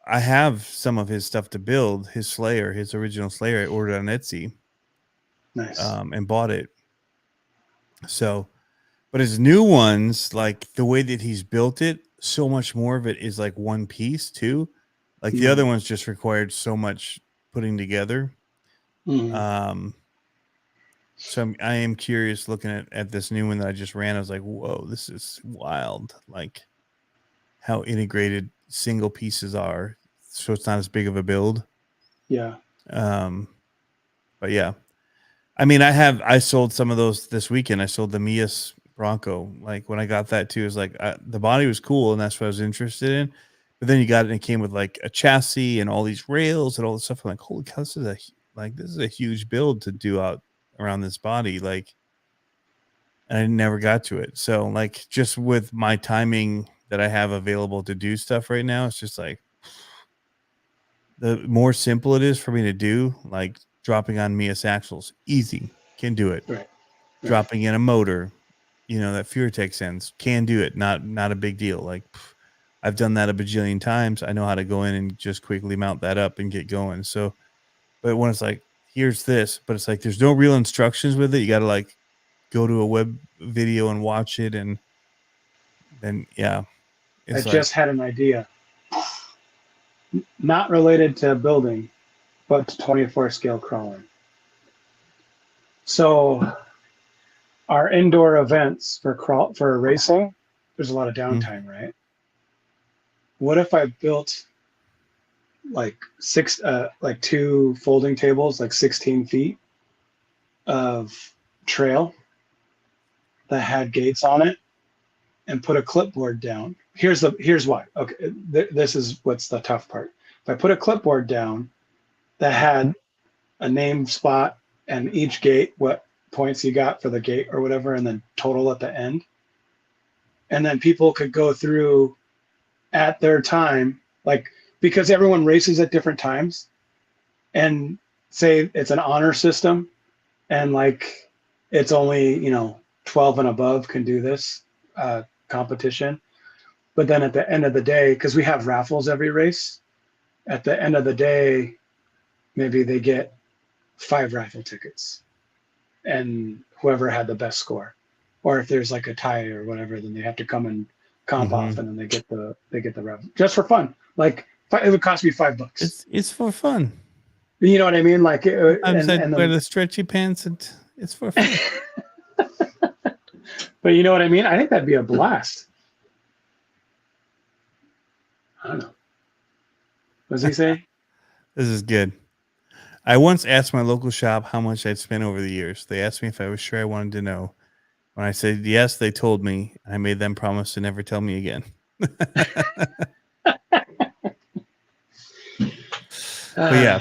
Speaker 2: I have some of his stuff to build, his Slayer, his original Slayer. I ordered on Etsy.
Speaker 3: Nice.
Speaker 2: And bought it. So, but his new ones, like the way that he's built it, so much more of it is like one piece too. Like the other ones just required so much putting together. So I am curious looking at this new one that I just ran. I was like, whoa, this is wild. Like how integrated single pieces are. So it's not as big of a build.
Speaker 3: Yeah.
Speaker 2: But yeah, I mean, I sold some of those this weekend. I sold the Mias Bronco. Like when I got that too, it was like the body was cool, and that's what I was interested in. But then you got it, and it came with like a chassis and all these rails and all this stuff. I'm like, holy cow, this is a huge build to do out around this body. Like, and I never got to it. So like, just with my timing that I have available to do stuff right now, it's just like the more simple it is for me to do, like dropping on Mias axles, easy, can do it.
Speaker 3: Right.
Speaker 2: Dropping in a motor, that FureTech sends, can do it. Not a big deal. Like I've done that a bajillion times. I know how to go in and just quickly mount that up and get going. So, but when it's like, here's this, but it's like, there's no real instructions with it. You got to like go to a web video and watch it. And then, yeah.
Speaker 3: I just had an idea. Not related to building, but to 24 scale crawling. So our indoor events for racing, there's a lot of downtime, right? What if I built like 2 folding tables, like 16 feet of trail that had gates on it, and put a clipboard down? Here's why. Okay, this is what's the tough part. If I put a clipboard down that had a name spot and each gate, what points you got for the gate or whatever, and then total at the end, and then people could go through at their time, like, because everyone races at different times, and say it's an honor system, and like it's only 12 and above can do this competition. But then at the end of the day, because we have raffles every race, at the end of the day, maybe they get 5 raffle tickets, and whoever had the best score, or if there's like a tie or whatever, then they have to come and comp off, and then they get the raffle just for fun. Like it would cost me $5.
Speaker 2: It's for fun.
Speaker 3: You know what I mean? Like,
Speaker 2: and wear the stretchy pants, and it's for fun.
Speaker 3: But you know what I mean? I think that'd be a blast. I don't know. What does he say?
Speaker 2: This is good. I once asked my local shop how much I'd spent over the years. They asked me if I was sure I wanted to know. When I said yes, they told me. I made them promise to never tell me again. But yeah,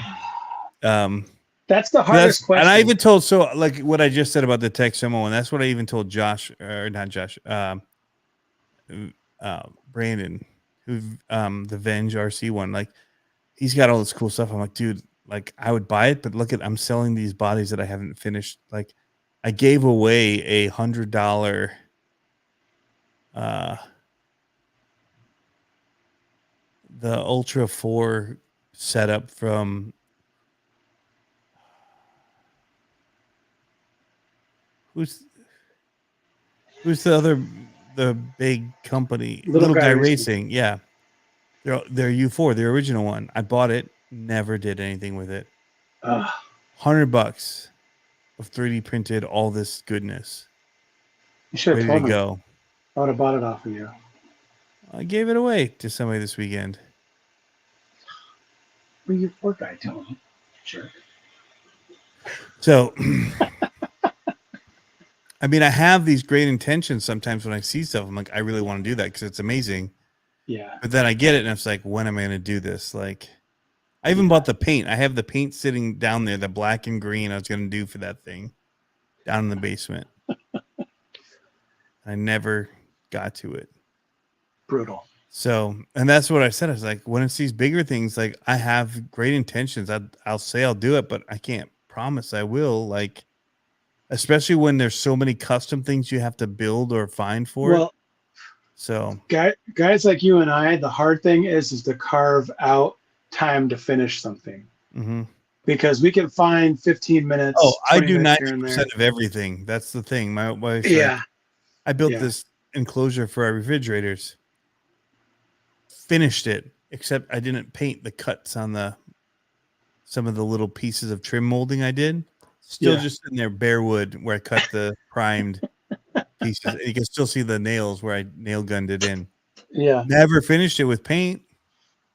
Speaker 3: That's the hardest question.
Speaker 2: And I even told, so like what I just said about the tech sumo, and that's what I even told Josh, or not Josh, Brandon, who the Venge RC one. Like, he's got all this cool stuff. I'm like, dude, like I would buy it, but look at, I'm selling these bodies that I haven't finished. Like, I gave away $100 the Ultra 4 setup from who's the big company, Little Guy Racing. Yeah, they're U4, the original one. I bought it, never did anything with it. $100 of 3D printed all this goodness.
Speaker 3: You should have told me.
Speaker 2: Go.
Speaker 3: I would have bought it off of you.
Speaker 2: I gave it away to somebody this weekend.
Speaker 3: Well, you poor guy, Tony. Sure.
Speaker 2: So, I mean, I have these great intentions sometimes when I see stuff. I'm like, I really want to do that because it's amazing.
Speaker 3: Yeah.
Speaker 2: But then I get it and it's like, when am I going to do this? Like, I even bought the paint. I have the paint sitting down there, the black and green I was going to do for that thing down in the basement. I never got to it.
Speaker 3: Brutal.
Speaker 2: So, and that's what I said. I was like, when it's these bigger things, like I have great intentions. I'll say I'll do it, but I can't promise I will. Like, especially when there's so many custom things you have to build or find for it. So
Speaker 3: guys like you and I, the hard thing is to carve out time to finish something.
Speaker 2: Mm-hmm.
Speaker 3: Because we can find 15 minutes.
Speaker 2: Oh, I do 90% of everything. That's the thing. My wife, I built this enclosure for our refrigerators. Finished it, except I didn't paint the cuts on some of the little pieces of trim molding I did. Still just sitting there, bare wood, where I cut the primed pieces. You can still see the nails where I nail gunned it in.
Speaker 3: Yeah.
Speaker 2: Never finished it with paint.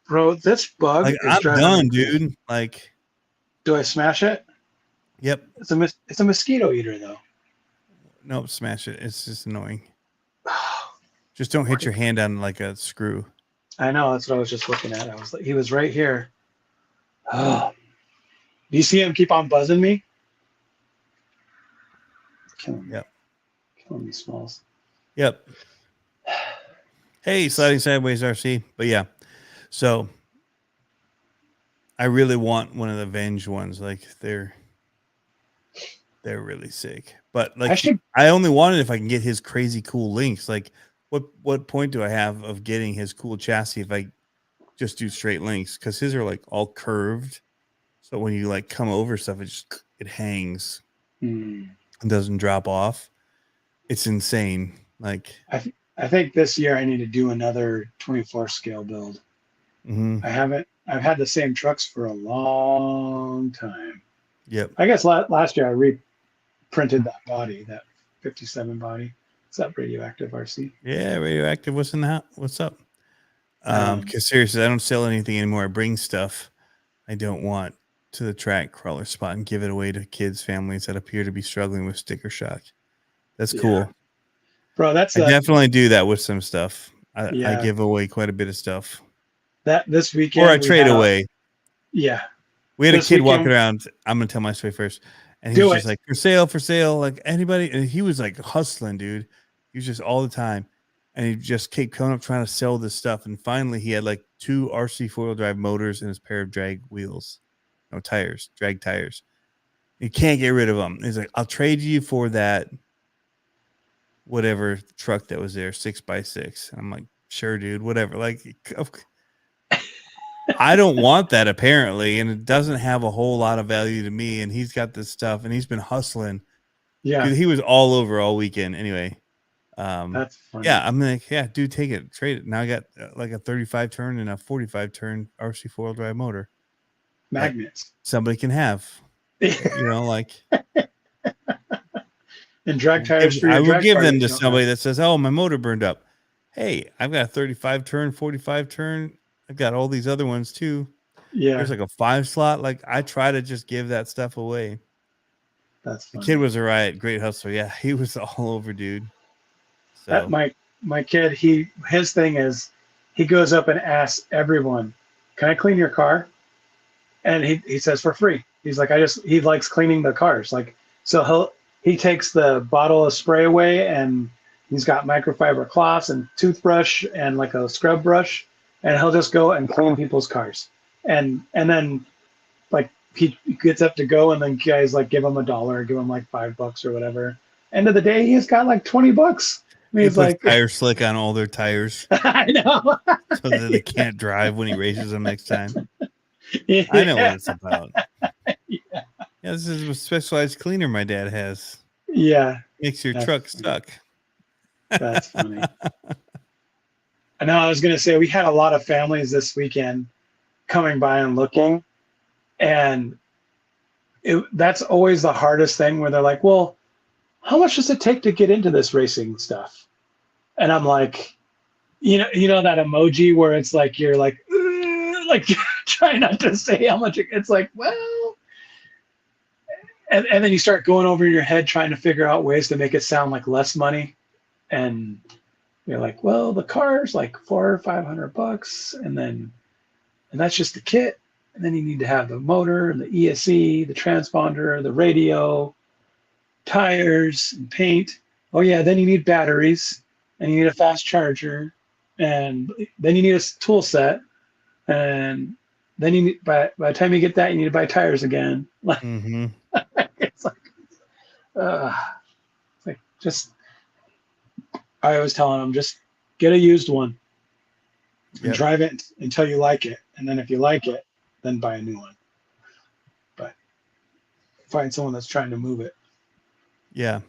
Speaker 3: Bro, this bug
Speaker 2: like,
Speaker 3: is
Speaker 2: I'm done, dude. Like,
Speaker 3: do I smash it?
Speaker 2: Yep.
Speaker 3: It's a mosquito eater, though.
Speaker 2: Nope, smash it. It's just annoying. Just don't hit your hand on like a screw.
Speaker 3: I know. That's what I was just looking at. I was like, he was right here. Oh. Do you see him keep on buzzing me? Killing me.
Speaker 2: Yep.
Speaker 3: Killing me, Smalls.
Speaker 2: Yep. Hey, Sliding Sideways RC. But yeah, so I really want one of the Venge ones. Like, they're really sick. But like, I only want it if I can get his crazy cool links. Like, what point do I have of getting his cool chassis if I just do straight links? Because his are like all curved, so when you like come over stuff, it hangs and doesn't drop off. It's insane. Like,
Speaker 3: I think this year I need to do another 24 scale build.
Speaker 2: Mm-hmm.
Speaker 3: I've had the same trucks for a long time.
Speaker 2: Yep.
Speaker 3: I guess last year I reprinted that body, that 57 body. Is that Radioactive RC?
Speaker 2: Yeah, Radioactive. What's in the house? What's up? Because seriously, I don't sell anything anymore. I bring stuff I don't want to the track crawler spot and give it away to kids, families that appear to be struggling with sticker shock. That's cool.
Speaker 3: Bro, I
Speaker 2: definitely do that with some stuff. I give away quite a bit of stuff.
Speaker 3: This weekend.
Speaker 2: Or I trade away.
Speaker 3: Yeah.
Speaker 2: We had a kid walking around. I'm going to tell my story first. And he was just like, for sale. Like, anybody. And he was like hustling, dude. He was just all the time. And he just kept coming up trying to sell this stuff. And finally, he had like 2 RC 4-wheel drive motors and his pair of drag wheels. No tires, drag tires. You can't get rid of them. He's like, I'll trade you for that whatever truck that was there, 6x6. And I'm like, sure, dude, whatever. Like, I don't want that apparently, and it doesn't have a whole lot of value to me. And he's got this stuff, and he's been hustling.
Speaker 3: Yeah,
Speaker 2: he was all over all weekend. Anyway,
Speaker 3: that's funny.
Speaker 2: Yeah, I'm like, yeah, dude, take it, trade it. Now I got like a 35 turn and a 45 turn RC 4-wheel drive motor.
Speaker 3: Magnets.
Speaker 2: Somebody can have, like.
Speaker 3: And drag tires.
Speaker 2: I will give them to somebody that says, "Oh, my motor burned up." Hey, I've got a 35 turn, 45 turn. I've got all these other ones too.
Speaker 3: Yeah,
Speaker 2: there's like a 5 slot. Like, I try to just give that stuff away.
Speaker 3: That's
Speaker 2: The
Speaker 3: funny.
Speaker 2: kid was a riot, great hustler. Yeah, he was all over, dude. So
Speaker 3: My kid, his thing is he goes up and asks everyone, "Can I clean your car?" And he says for free. He's like, he likes cleaning the cars. Like, so he takes the bottle of spray away, and he's got microfiber cloths and toothbrush and like a scrub brush, and he'll just go and clean people's cars. And then like he gets up to go, and then guys like give him $1, give him like $5 or whatever. End of the day, he's got like $20. And
Speaker 2: he
Speaker 3: he's
Speaker 2: puts
Speaker 3: like,
Speaker 2: tire slick on all their tires
Speaker 3: I know.
Speaker 2: so that they can't drive when he races them next time.
Speaker 3: Yeah.
Speaker 2: I know what it's about. Yeah, this is a specialized cleaner my dad has.
Speaker 3: Yeah.
Speaker 2: Makes your truck stuck.
Speaker 3: That's funny. I know I was going to say we had a lot of families this weekend coming by and looking, and that's always the hardest thing where they're like, well, how much does it take to get into this racing stuff? And I'm like, you know that emoji where it's like you're like trying not to say how much it's like, well, and then you start going over in your head trying to figure out ways to make it sound like less money, and you're like, well, the car's like $400 or $500, and that's just the kit, and then you need to have the motor and the ESC, the transponder, the radio, tires, and paint. Oh yeah, then you need batteries, and you need a fast charger, and then you need a tool set, and then you need, by the time you get that, you need to buy tires again. Like, it's like just. I was telling them, just get a used one and drive it until you like it, and then if you like it, then buy a new one. But find someone that's trying to move it.
Speaker 2: Yeah.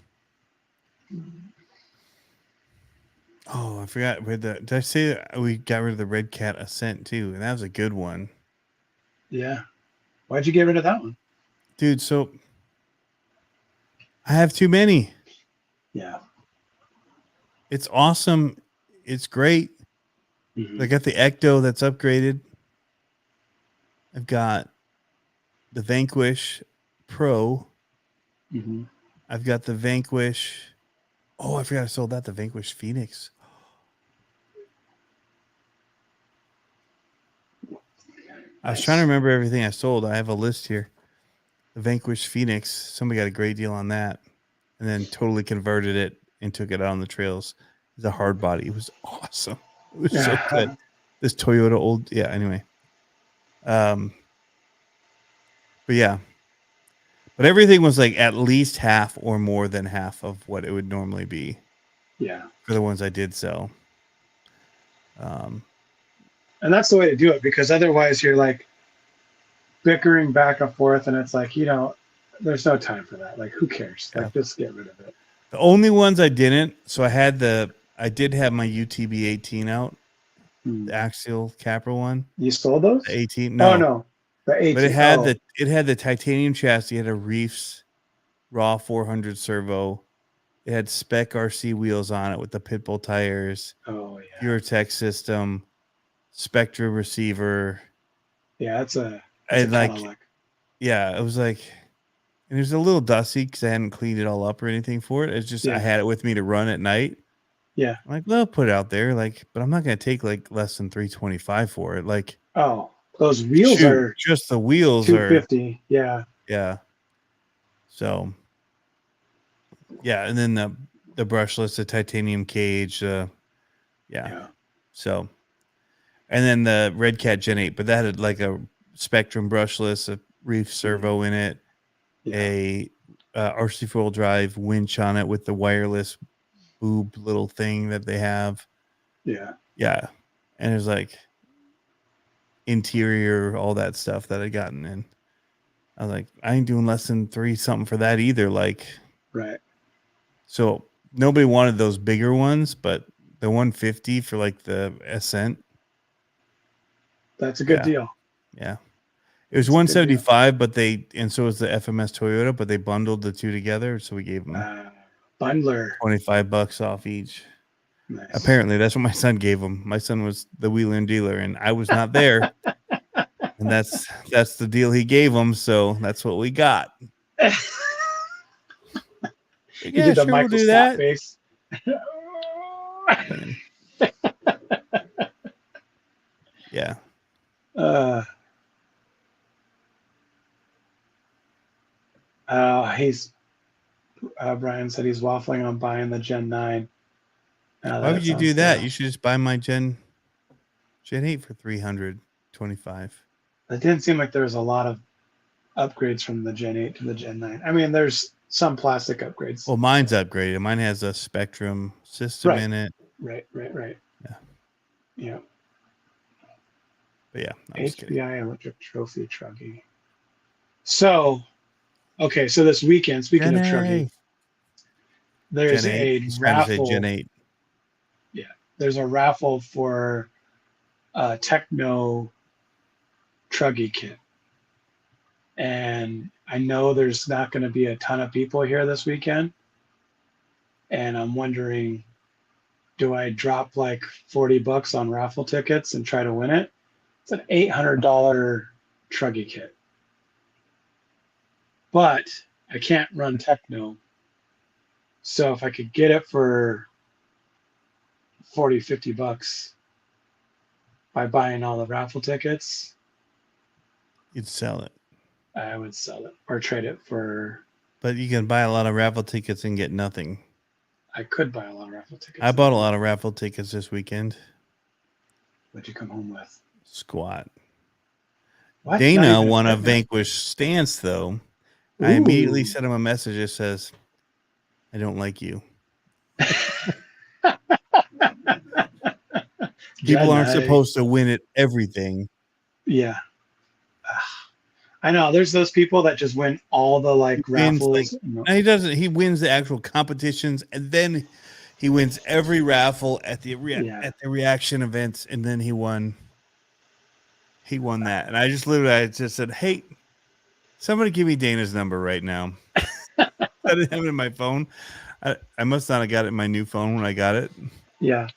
Speaker 2: Oh, I forgot. Did I say that we got rid of the Red Cat Ascent too? And that was a good one.
Speaker 3: Yeah. Why'd you get rid of that one?
Speaker 2: Dude, so I have too many.
Speaker 3: Yeah.
Speaker 2: It's awesome. It's great.
Speaker 3: Mm-hmm.
Speaker 2: I got the Ecto that's upgraded. I've got the Vanquish Pro.
Speaker 3: Mm-hmm.
Speaker 2: I've got the Vanquish. Oh, I forgot I sold that. The Vanquish Phoenix. I was trying to remember everything I sold. I have a list here. The Vanquish Phoenix. Somebody got a great deal on that, and then totally converted it and took it out on the trails. It's a hard body. It was awesome. It was so good. This Toyota old, yeah. Anyway, but yeah, but everything was like at least half or more than half of what it would normally be.
Speaker 3: Yeah,
Speaker 2: for the ones I did sell.
Speaker 3: And that's the way to do it, because otherwise you're like bickering back and forth, and it's like, there's no time for that. Like, who cares? Like, just get rid of it.
Speaker 2: The only ones I didn't, so I did have my UTB 18 out, the axial Capra one.
Speaker 3: You sold those?
Speaker 2: The 18? No.
Speaker 3: Oh, no. The 18.
Speaker 2: But it had the titanium chassis, it had a Reefs Raw 400 servo. It had spec RC wheels on it with the Pitbull tires.
Speaker 3: Oh, yeah.
Speaker 2: PureTech system, Spectra receiver.
Speaker 3: Yeah, that's a
Speaker 2: Cadillac. Yeah, it was like, and it was a little dusty because I hadn't cleaned it all up or anything for it. It's just I had it with me to run at night.
Speaker 3: Yeah.
Speaker 2: I'm like, well, put it out there, like, but I'm not gonna take like less than $325 for it. Like,
Speaker 3: oh, those wheels are
Speaker 2: just the wheels
Speaker 3: $250. Yeah.
Speaker 2: Yeah. So yeah, and then the brushless, the titanium cage, yeah. So, and then the Red Cat Gen 8, but that had like a Spectrum brushless, a Reef servo in it, a RC four-wheel drive winch on it with the wireless boob little thing that they have.
Speaker 3: Yeah.
Speaker 2: Yeah. And there's like interior, all that stuff that I'd gotten in. I was like, I ain't doing less than $3 something for that either. Like,
Speaker 3: right.
Speaker 2: So nobody wanted those bigger ones, but the 150 for like the Ascent.
Speaker 3: That's a good deal.
Speaker 2: Yeah. It was 175, but so was the FMS Toyota, but they bundled the two together. So we gave them
Speaker 3: bundler
Speaker 2: $25 off each.
Speaker 3: Nice.
Speaker 2: Apparently that's what my son gave them. My son was the wheeler and dealer and I was not there. And that's the deal he gave them. So that's what we got.
Speaker 3: You
Speaker 2: Yeah,
Speaker 3: did the
Speaker 2: sure, we'll
Speaker 3: Michael
Speaker 2: do
Speaker 3: Scott
Speaker 2: that.
Speaker 3: face.
Speaker 2: Man. Yeah.
Speaker 3: He's Brian said he's waffling on buying the Gen 9.
Speaker 2: Why would you do that? You should just buy my Gen 8 for $325.
Speaker 3: It didn't seem like there was a lot of upgrades from the Gen 8 to the Gen 9. I mean, there's some plastic upgrades.
Speaker 2: Well, mine's upgraded. Mine has a Spectrum system in it.
Speaker 3: Right. Yeah.
Speaker 2: But yeah, I'm just kidding.
Speaker 3: HBI electric trophy truggy. So, okay, so this weekend, speaking of truggy, there's
Speaker 2: Gen 8.
Speaker 3: a
Speaker 2: He's trying to say
Speaker 3: raffle.
Speaker 2: Gen 8.
Speaker 3: Yeah, there's a raffle for a Techno truggy kit. And I know there's not going to be a ton of people here this weekend. And I'm wondering, do I drop like $40 on raffle tickets and try to win it? It's an $800 truggy kit. But I can't run Techno. So if I could get it for $40-50 by buying all the raffle tickets,
Speaker 2: You'd sell it.
Speaker 3: I would sell it or trade it for.
Speaker 2: But you can buy a lot of raffle tickets and get nothing.
Speaker 3: I could buy a lot of raffle tickets.
Speaker 2: I bought a lot of raffle tickets this weekend.
Speaker 3: What'd you come home with?
Speaker 2: Squat.
Speaker 3: What?
Speaker 2: Dana won a Vanquish stance, though.
Speaker 3: Ooh.
Speaker 2: I immediately sent him a message that says, I don't like you. People aren't supposed to win at everything.
Speaker 3: Yeah. I know. There's those people that just win all the raffles.
Speaker 2: No, he doesn't. He wins the actual competitions, and then he wins every raffle at the reaction events, and then he won. He won that, and I just said, "Hey, somebody give me Dana's number right now." I didn't have it in my phone. I must not have got it in my new phone when I got it.
Speaker 3: Yeah.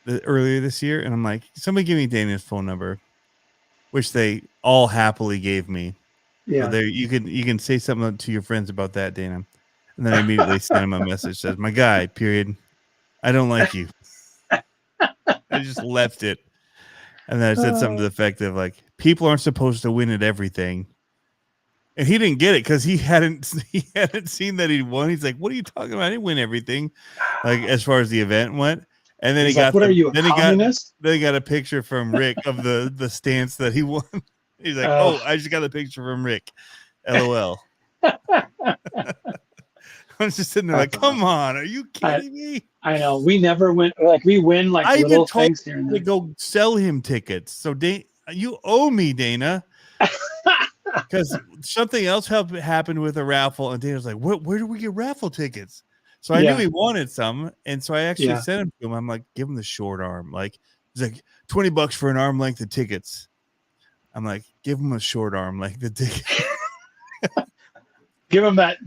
Speaker 2: Earlier this year, and I'm like, somebody give me Dana's phone number, which they all happily gave me.
Speaker 3: Yeah.
Speaker 2: So you can say something to your friends about that, Dana. And then I immediately sent him a message says, my guy, period. I don't like you. I just left it. And then I said something to the effect of people aren't supposed to win at everything. And he didn't get it because he hadn't seen that he won. He's like, what are you talking about? I didn't win everything. As far as the event went. And then
Speaker 3: are you, a communist?
Speaker 2: Then he got a picture from Rick of the stance that he won. He's like, oh, I just got a picture from Rick. LOL. I was just sitting there like, come on, are you kidding me?
Speaker 3: I know. We never win. We win
Speaker 2: I
Speaker 3: little
Speaker 2: even told
Speaker 3: things here and there.
Speaker 2: To go sell him tickets. So you owe me, Dana. Because something else happened with a raffle, and Dana's like, where do we get raffle tickets? So I knew he wanted some, and so I actually sent him to him. I'm like, give him the short arm. He's like, $20 for an arm length of tickets. I'm like, give him a short arm length of tickets.
Speaker 3: Give him that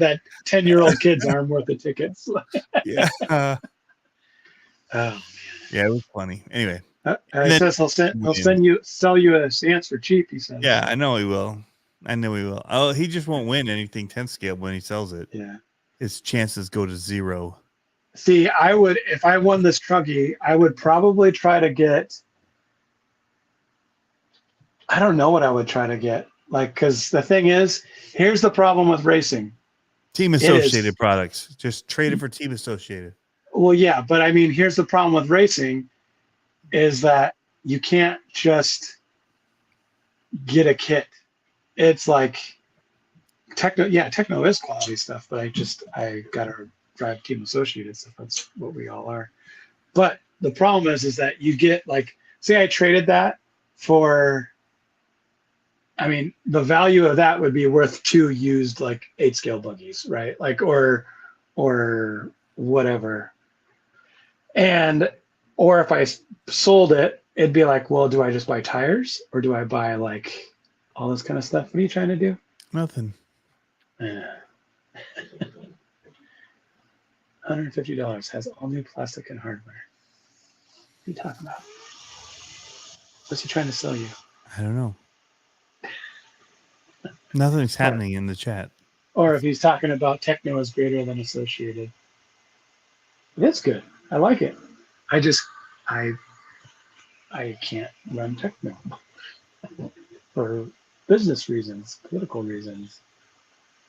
Speaker 3: 10-year-old kid's arm worth of tickets.
Speaker 2: Yeah.
Speaker 3: Oh man.
Speaker 2: Yeah, it was funny. Anyway,
Speaker 3: he says he'll sell you a stance for cheap. He says.
Speaker 2: Yeah, I know he will. Oh, he just won't win anything 10 scale when he sells it.
Speaker 3: Yeah.
Speaker 2: His chances go to 0.
Speaker 3: See, I would, if I won this truggy, I would probably try to get. I don't know what I would try to get. Because the thing is, here's the problem with racing.
Speaker 2: Team Associated products. Just trade it for Team Associated.
Speaker 3: Well, yeah, but I mean, here's the problem with racing is that you can't just get a kit. It's Techno is quality stuff, but I gotta drive Team Associated stuff. That's what we all are. But the problem is that you get say I traded that for. I mean, the value of that would be worth 2 used 8-scale buggies, right? Or whatever. Or if I sold it, it'd be well, do I just buy tires or do I buy all this kind of stuff? What are you trying to do?
Speaker 2: Nothing.
Speaker 3: $150 has all new plastic and hardware. What are you talking about? What's he trying to sell you?
Speaker 2: I don't know. Nothing's happening in the chat.
Speaker 3: or if he's talking about techno is greater than associated. It's good. I like it. I just I can't run techno for business reasons, political reasons.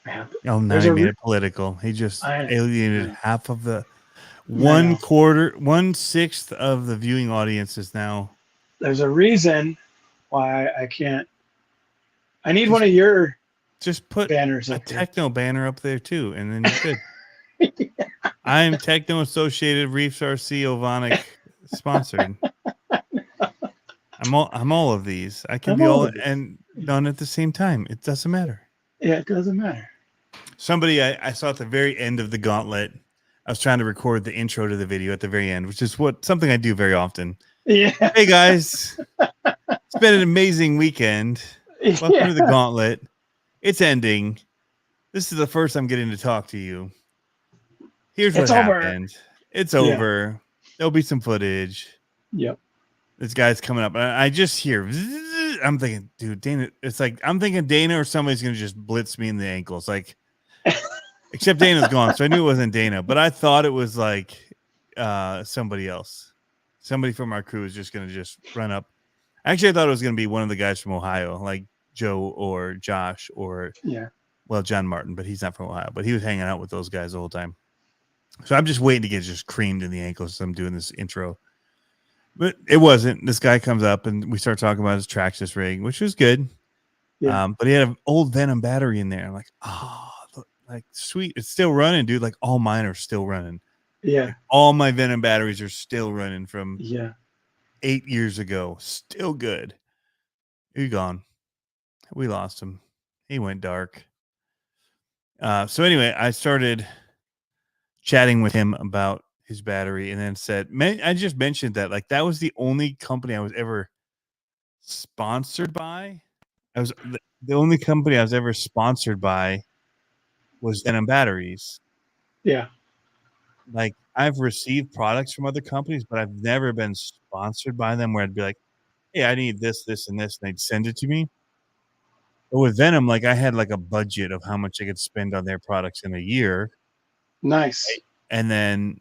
Speaker 3: I have to.
Speaker 2: Oh, now
Speaker 3: There's
Speaker 2: he
Speaker 3: a
Speaker 2: made
Speaker 3: re-
Speaker 2: it political. He just
Speaker 3: I
Speaker 2: alienated
Speaker 3: know.
Speaker 2: half of the
Speaker 3: I know.
Speaker 2: 1/6 of the viewing audience is now.
Speaker 3: There's a reason why I can't. I need
Speaker 2: Just-
Speaker 3: one of your
Speaker 2: Just put
Speaker 3: banners
Speaker 2: a
Speaker 3: up there.
Speaker 2: techno banner up there too, and then you're good. I am Techno Associated Reefs RC Ovonic sponsored. I'm all of these. I can
Speaker 3: I'm
Speaker 2: be
Speaker 3: all
Speaker 2: all
Speaker 3: of these.
Speaker 2: and done at the same time. It doesn't matter.
Speaker 3: Yeah, it doesn't matter.
Speaker 2: Somebody I saw at the very end of the Gauntlet. I was trying to record the intro to the video at the very end, which is something I do very often.
Speaker 3: Yeah.
Speaker 2: Hey guys, it's been an amazing weekend. Welcome to the Gauntlet. It's ending. This is the first I'm getting to talk to you. Here's what happened. It's over. There'll be some footage.
Speaker 3: Yep.
Speaker 2: This guy's coming up. I just hear. I'm thinking, dude, Dana. It's like I'm thinking Dana or somebody's gonna just blitz me in the ankles. Like, except Dana's gone, so I knew it wasn't Dana. But I thought it was like somebody else. Somebody from our crew is just gonna just run up. Actually, I thought it was gonna be one of the guys from Ohio, like Joe or Josh or John Martin, but he's not from Ohio. But he was hanging out with those guys the whole time. So I'm just waiting to get just creamed in the ankles as I'm doing this intro. But it wasn't. This guy comes up and we start talking about his Traxxas rig, which was good. Yeah. But he had an old Venom battery in there. I'm like, like sweet. It's still running, dude. Like all mine are still running.
Speaker 3: Yeah.
Speaker 2: Like, all my Venom batteries are still running from 8 years ago. Still good. He's gone. We lost him. He went dark. So anyway, I started chatting with him about his battery and then said, man, I just mentioned that like that was the only company I was ever sponsored by. I was the only company I was ever sponsored by was Venom Batteries.
Speaker 3: Yeah.
Speaker 2: Like I've received products from other companies, but I've never been sponsored by them where I'd be like, hey, I need this, this, and this, and they'd send it to me. But with Venom, like I had like a budget of how much I could spend on their products in a year.
Speaker 3: Nice.
Speaker 2: Right? And then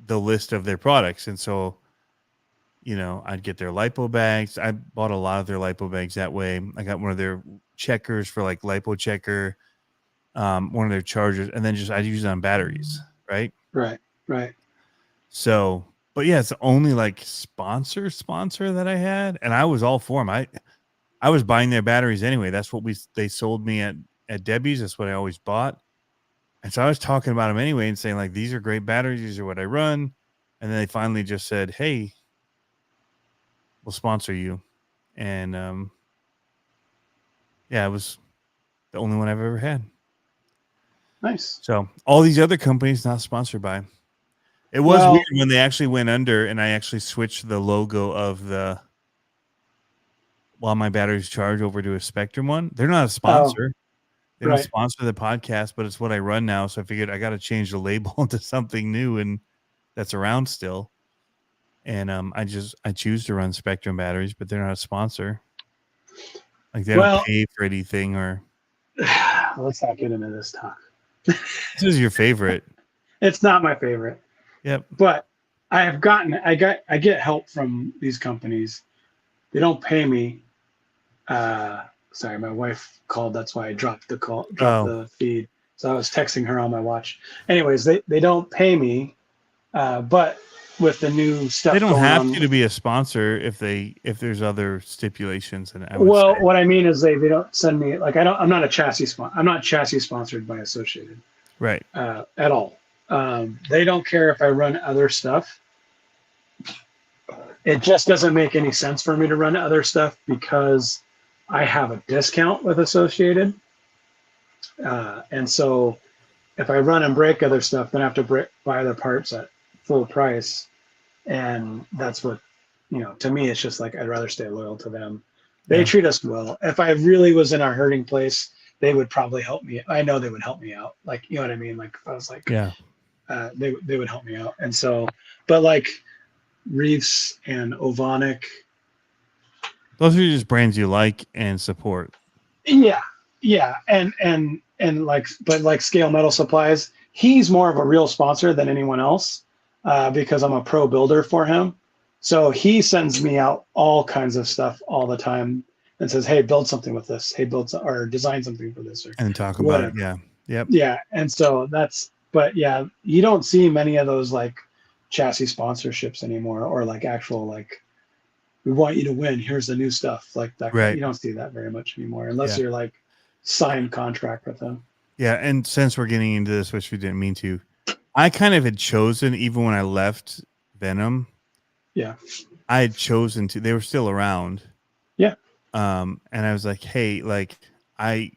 Speaker 2: the list of their products. And so, you know, I'd get their lipo bags. I bought a lot of their lipo bags that way. I got one of their checkers for like lipo checker, one of their chargers, and then just I'd use it on batteries. Right. So, but yeah, it's the only like sponsor that I had. And I was all for them. I was buying their batteries anyway. That's what they sold me at Debbie's. That's what I always bought. And so I was talking about them anyway and saying like, these are great batteries. These are what I run. And then they finally just said, hey, we'll sponsor you. And it was the only one I've ever had.
Speaker 3: Nice.
Speaker 2: So all these other companies not sponsored by. It was weird when they actually went under and I actually switched the logo of the while my batteries charge over to a Spectrum one. They're not a sponsor. They don't sponsor the podcast, but it's what I run now. So I figured I got to change the label to something new and that's around still. And I choose to run Spectrum batteries, but they're not a sponsor. Like they don't pay for anything or.
Speaker 3: Let's not get into this talk.
Speaker 2: This is your favorite.
Speaker 3: It's not my favorite.
Speaker 2: Yep.
Speaker 3: But I get help from these companies. They don't pay me. Sorry, my wife called. That's why I dropped the feed. So I was texting her on my watch. Anyways, they don't pay me, but with the new stuff,
Speaker 2: they don't have to be a sponsor if there's other stipulations. And
Speaker 3: what I mean is they don't send me like I'm not a chassis sponsor. I'm not chassis sponsored by Associated,
Speaker 2: right?
Speaker 3: At all. They don't care if I run other stuff. It just doesn't make any sense for me to run other stuff because I have a discount with Associated. And so if I run and break other stuff, then I have to buy the parts at full price. And that's what, to me, it's just like, I'd rather stay loyal to them. They treat us well. If I really was in a hurting place, they would probably help me. I know they would help me out. Like, you know what I mean? Like if I was like, they would help me out. And so, but like Reefs and Ovonic.
Speaker 2: Those are just brands you like and support.
Speaker 3: Yeah. Yeah, and like, but like Scale Metal Supplies, he's more of a real sponsor than anyone else, because I'm a pro builder for him. So he sends me out all kinds of stuff all the time and says, "Hey, build something with this. Hey, or design something for this, or
Speaker 2: And talk about it.
Speaker 3: whatever."
Speaker 2: Yeah. Yep.
Speaker 3: Yeah, and so but yeah, you don't see many of those like chassis sponsorships anymore, or like actual like, we want you to win. Here's the new stuff like that.
Speaker 2: Right.
Speaker 3: You don't see that very much anymore, unless
Speaker 2: Yeah.
Speaker 3: you're like signed contract with them.
Speaker 2: Yeah. And since we're getting into this, which we didn't mean to, I kind of had chosen, even when I left Venom,
Speaker 3: Yeah.
Speaker 2: I had chosen to, they were still around.
Speaker 3: Yeah.
Speaker 2: And I was like, hey, like I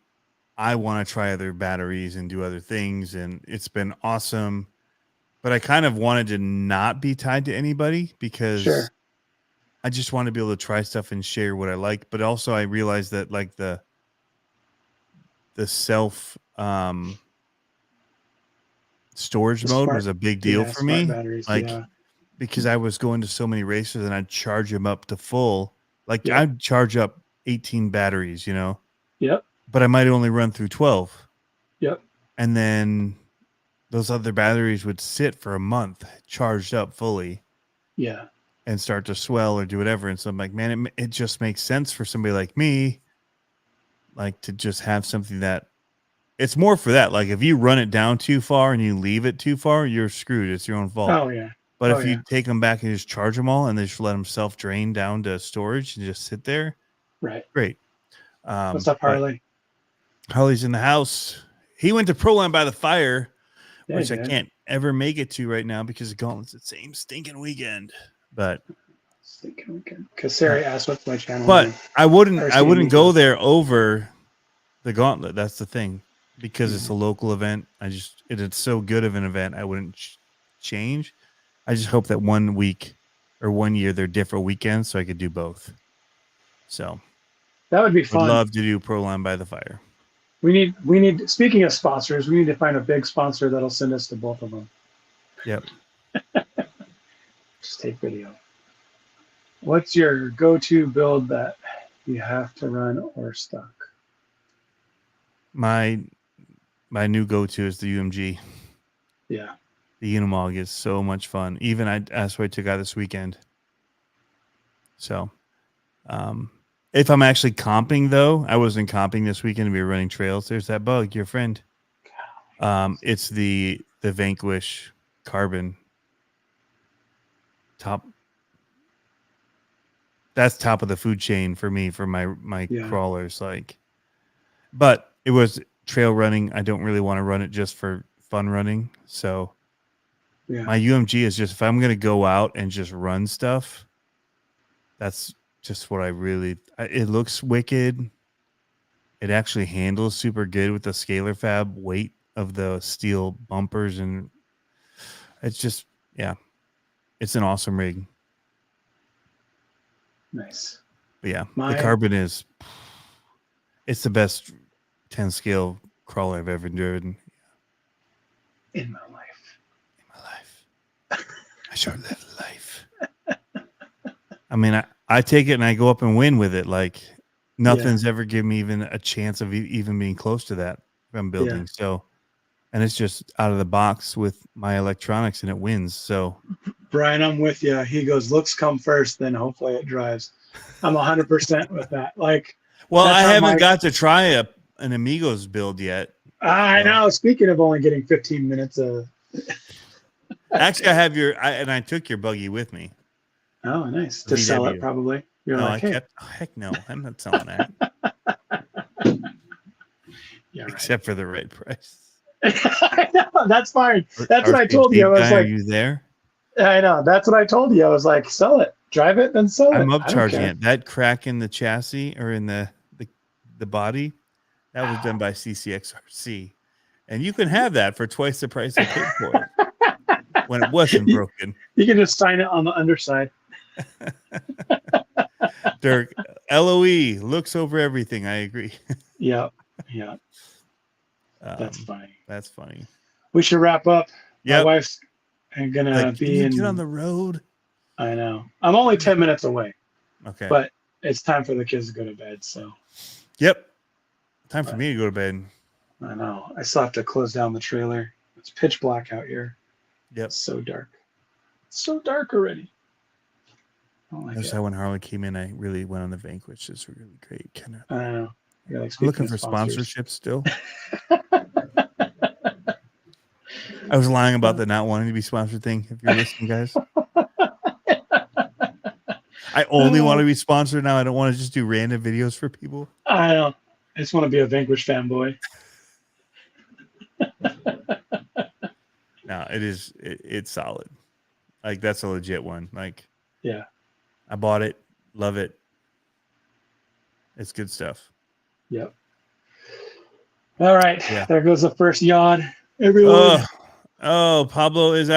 Speaker 2: want to try other batteries and do other things. And it's been awesome. But I kind of wanted to not be tied to anybody because
Speaker 3: Sure.
Speaker 2: I just want to be able to try stuff and share what I like. But also I realized that like the self storage mode was a big deal for me.
Speaker 3: Batteries,
Speaker 2: like because I was going to so many races and I'd charge them up to full. Like
Speaker 3: Yeah.
Speaker 2: I'd charge up 18 batteries, you know,
Speaker 3: Yep.
Speaker 2: but I might only run through 12.
Speaker 3: Yep.
Speaker 2: And then those other batteries would sit for a month charged up fully.
Speaker 3: Yeah.
Speaker 2: And start to swell or do whatever. And so I'm like, man, it just makes sense for somebody like me, like to just have something that it's more for that. Like if you run it down too far and you leave it too far, you're screwed. It's your own fault.
Speaker 3: Oh yeah.
Speaker 2: But if you take them back and just charge them all and they just let them self drain down to storage and just sit there.
Speaker 3: Right.
Speaker 2: Great.
Speaker 3: What's up, Harley?
Speaker 2: Harley's in the house. He went to Proline by the Fire, which I
Speaker 3: did.
Speaker 2: can't ever make it to right now because the Gauntlet's the same stinking weekend. But
Speaker 3: Because Sarah asked what's my channel.
Speaker 2: But
Speaker 3: name.
Speaker 2: I wouldn't go
Speaker 3: Meekos.
Speaker 2: there over the Gauntlet. That's the thing, because it's a local event. It's so good of an event. I wouldn't change. I just hope that 1 week or 1 year they're different weekends so I could do both. So
Speaker 3: that would be fun.
Speaker 2: I'd love to do Proline by the Fire.
Speaker 3: We need. Speaking of sponsors, we need to find a big sponsor that'll send us to both of them.
Speaker 2: Yep.
Speaker 3: Just take video. What's your go-to build that you have to run or stock?
Speaker 2: My new go-to is the UMG.
Speaker 3: Yeah.
Speaker 2: The Unimog is so much fun. Even that's what I took out this weekend. So, if I'm actually comping though, I wasn't comping this weekend. We were running trails. There's that bug, your friend. It's the Vanquish Carbon top. That's top of the food chain for me for my crawlers. Like, but it was trail running. I don't really want to run it just for fun running. So my UMG is just if I'm gonna go out and just run stuff. That's just what it looks wicked. It actually handles super good with the scalar fab weight of the steel bumpers, and it's just it's an awesome rig.
Speaker 3: Nice.
Speaker 2: But yeah, the Carbon it's the best 10 scale crawler I've ever driven.
Speaker 3: In my life.
Speaker 2: I sure live life. I mean, I take it and I go up and win with it. Like nothing's ever given me even a chance of even being close to that from building. So, and it's just out of the box with my electronics and it wins. So
Speaker 3: Brian, I'm with you. He goes, looks come first, then hopefully it drives. I'm 100% with that. Like,
Speaker 2: well, I haven't got to try an Amigos build yet.
Speaker 3: I know. Speaking of only getting 15 minutes of.
Speaker 2: Actually, I have I took your buggy with me.
Speaker 3: Oh, nice. To sell it, probably. You're like, hey.
Speaker 2: Heck no, I'm not selling that. Except for the right price.
Speaker 3: I know, that's fine. That's what I told you. I was like,
Speaker 2: are you there?
Speaker 3: I know. That's what I told you. I was like, sell it, drive it, then sell it.
Speaker 2: I'm upcharging it. That crack in the chassis or in the body, that was done by CCXRC. And you can have that for twice the price I paid for it when it wasn't broken.
Speaker 3: You can just sign it on the underside.
Speaker 2: Dirk, LOE looks over everything. I agree.
Speaker 3: Yeah. That's funny.
Speaker 2: That's funny.
Speaker 3: We should wrap up.
Speaker 2: Yeah.
Speaker 3: My wife's gonna be in.
Speaker 2: Get on the road.
Speaker 3: I know. I'm only 10 minutes away.
Speaker 2: Okay.
Speaker 3: But it's time for the kids to go to bed. So.
Speaker 2: Yep. Time for me to go to bed.
Speaker 3: I know. I still have to close down the trailer. It's pitch black out here.
Speaker 2: Yep.
Speaker 3: It's so dark. It's so dark already. I don't like
Speaker 2: Notice
Speaker 3: it.
Speaker 2: how when Harley came in, I really went on the Vanquish. It's really great. Kind of.
Speaker 3: I don't know. You're like
Speaker 2: I'm looking for sponsorship still. I was lying about the not wanting to be sponsored thing. If you're listening, guys, I only want to be sponsored now. I don't want to just do random videos for people.
Speaker 3: I don't. I just want to be a Vanquish fanboy.
Speaker 2: No, it's solid. Like that's a legit one. Like,
Speaker 3: yeah,
Speaker 2: I bought it, love it. It's good stuff.
Speaker 3: Yep. All right,
Speaker 2: Yeah.
Speaker 3: there goes the first yawn. Everyone.
Speaker 2: Oh, Pablo is out.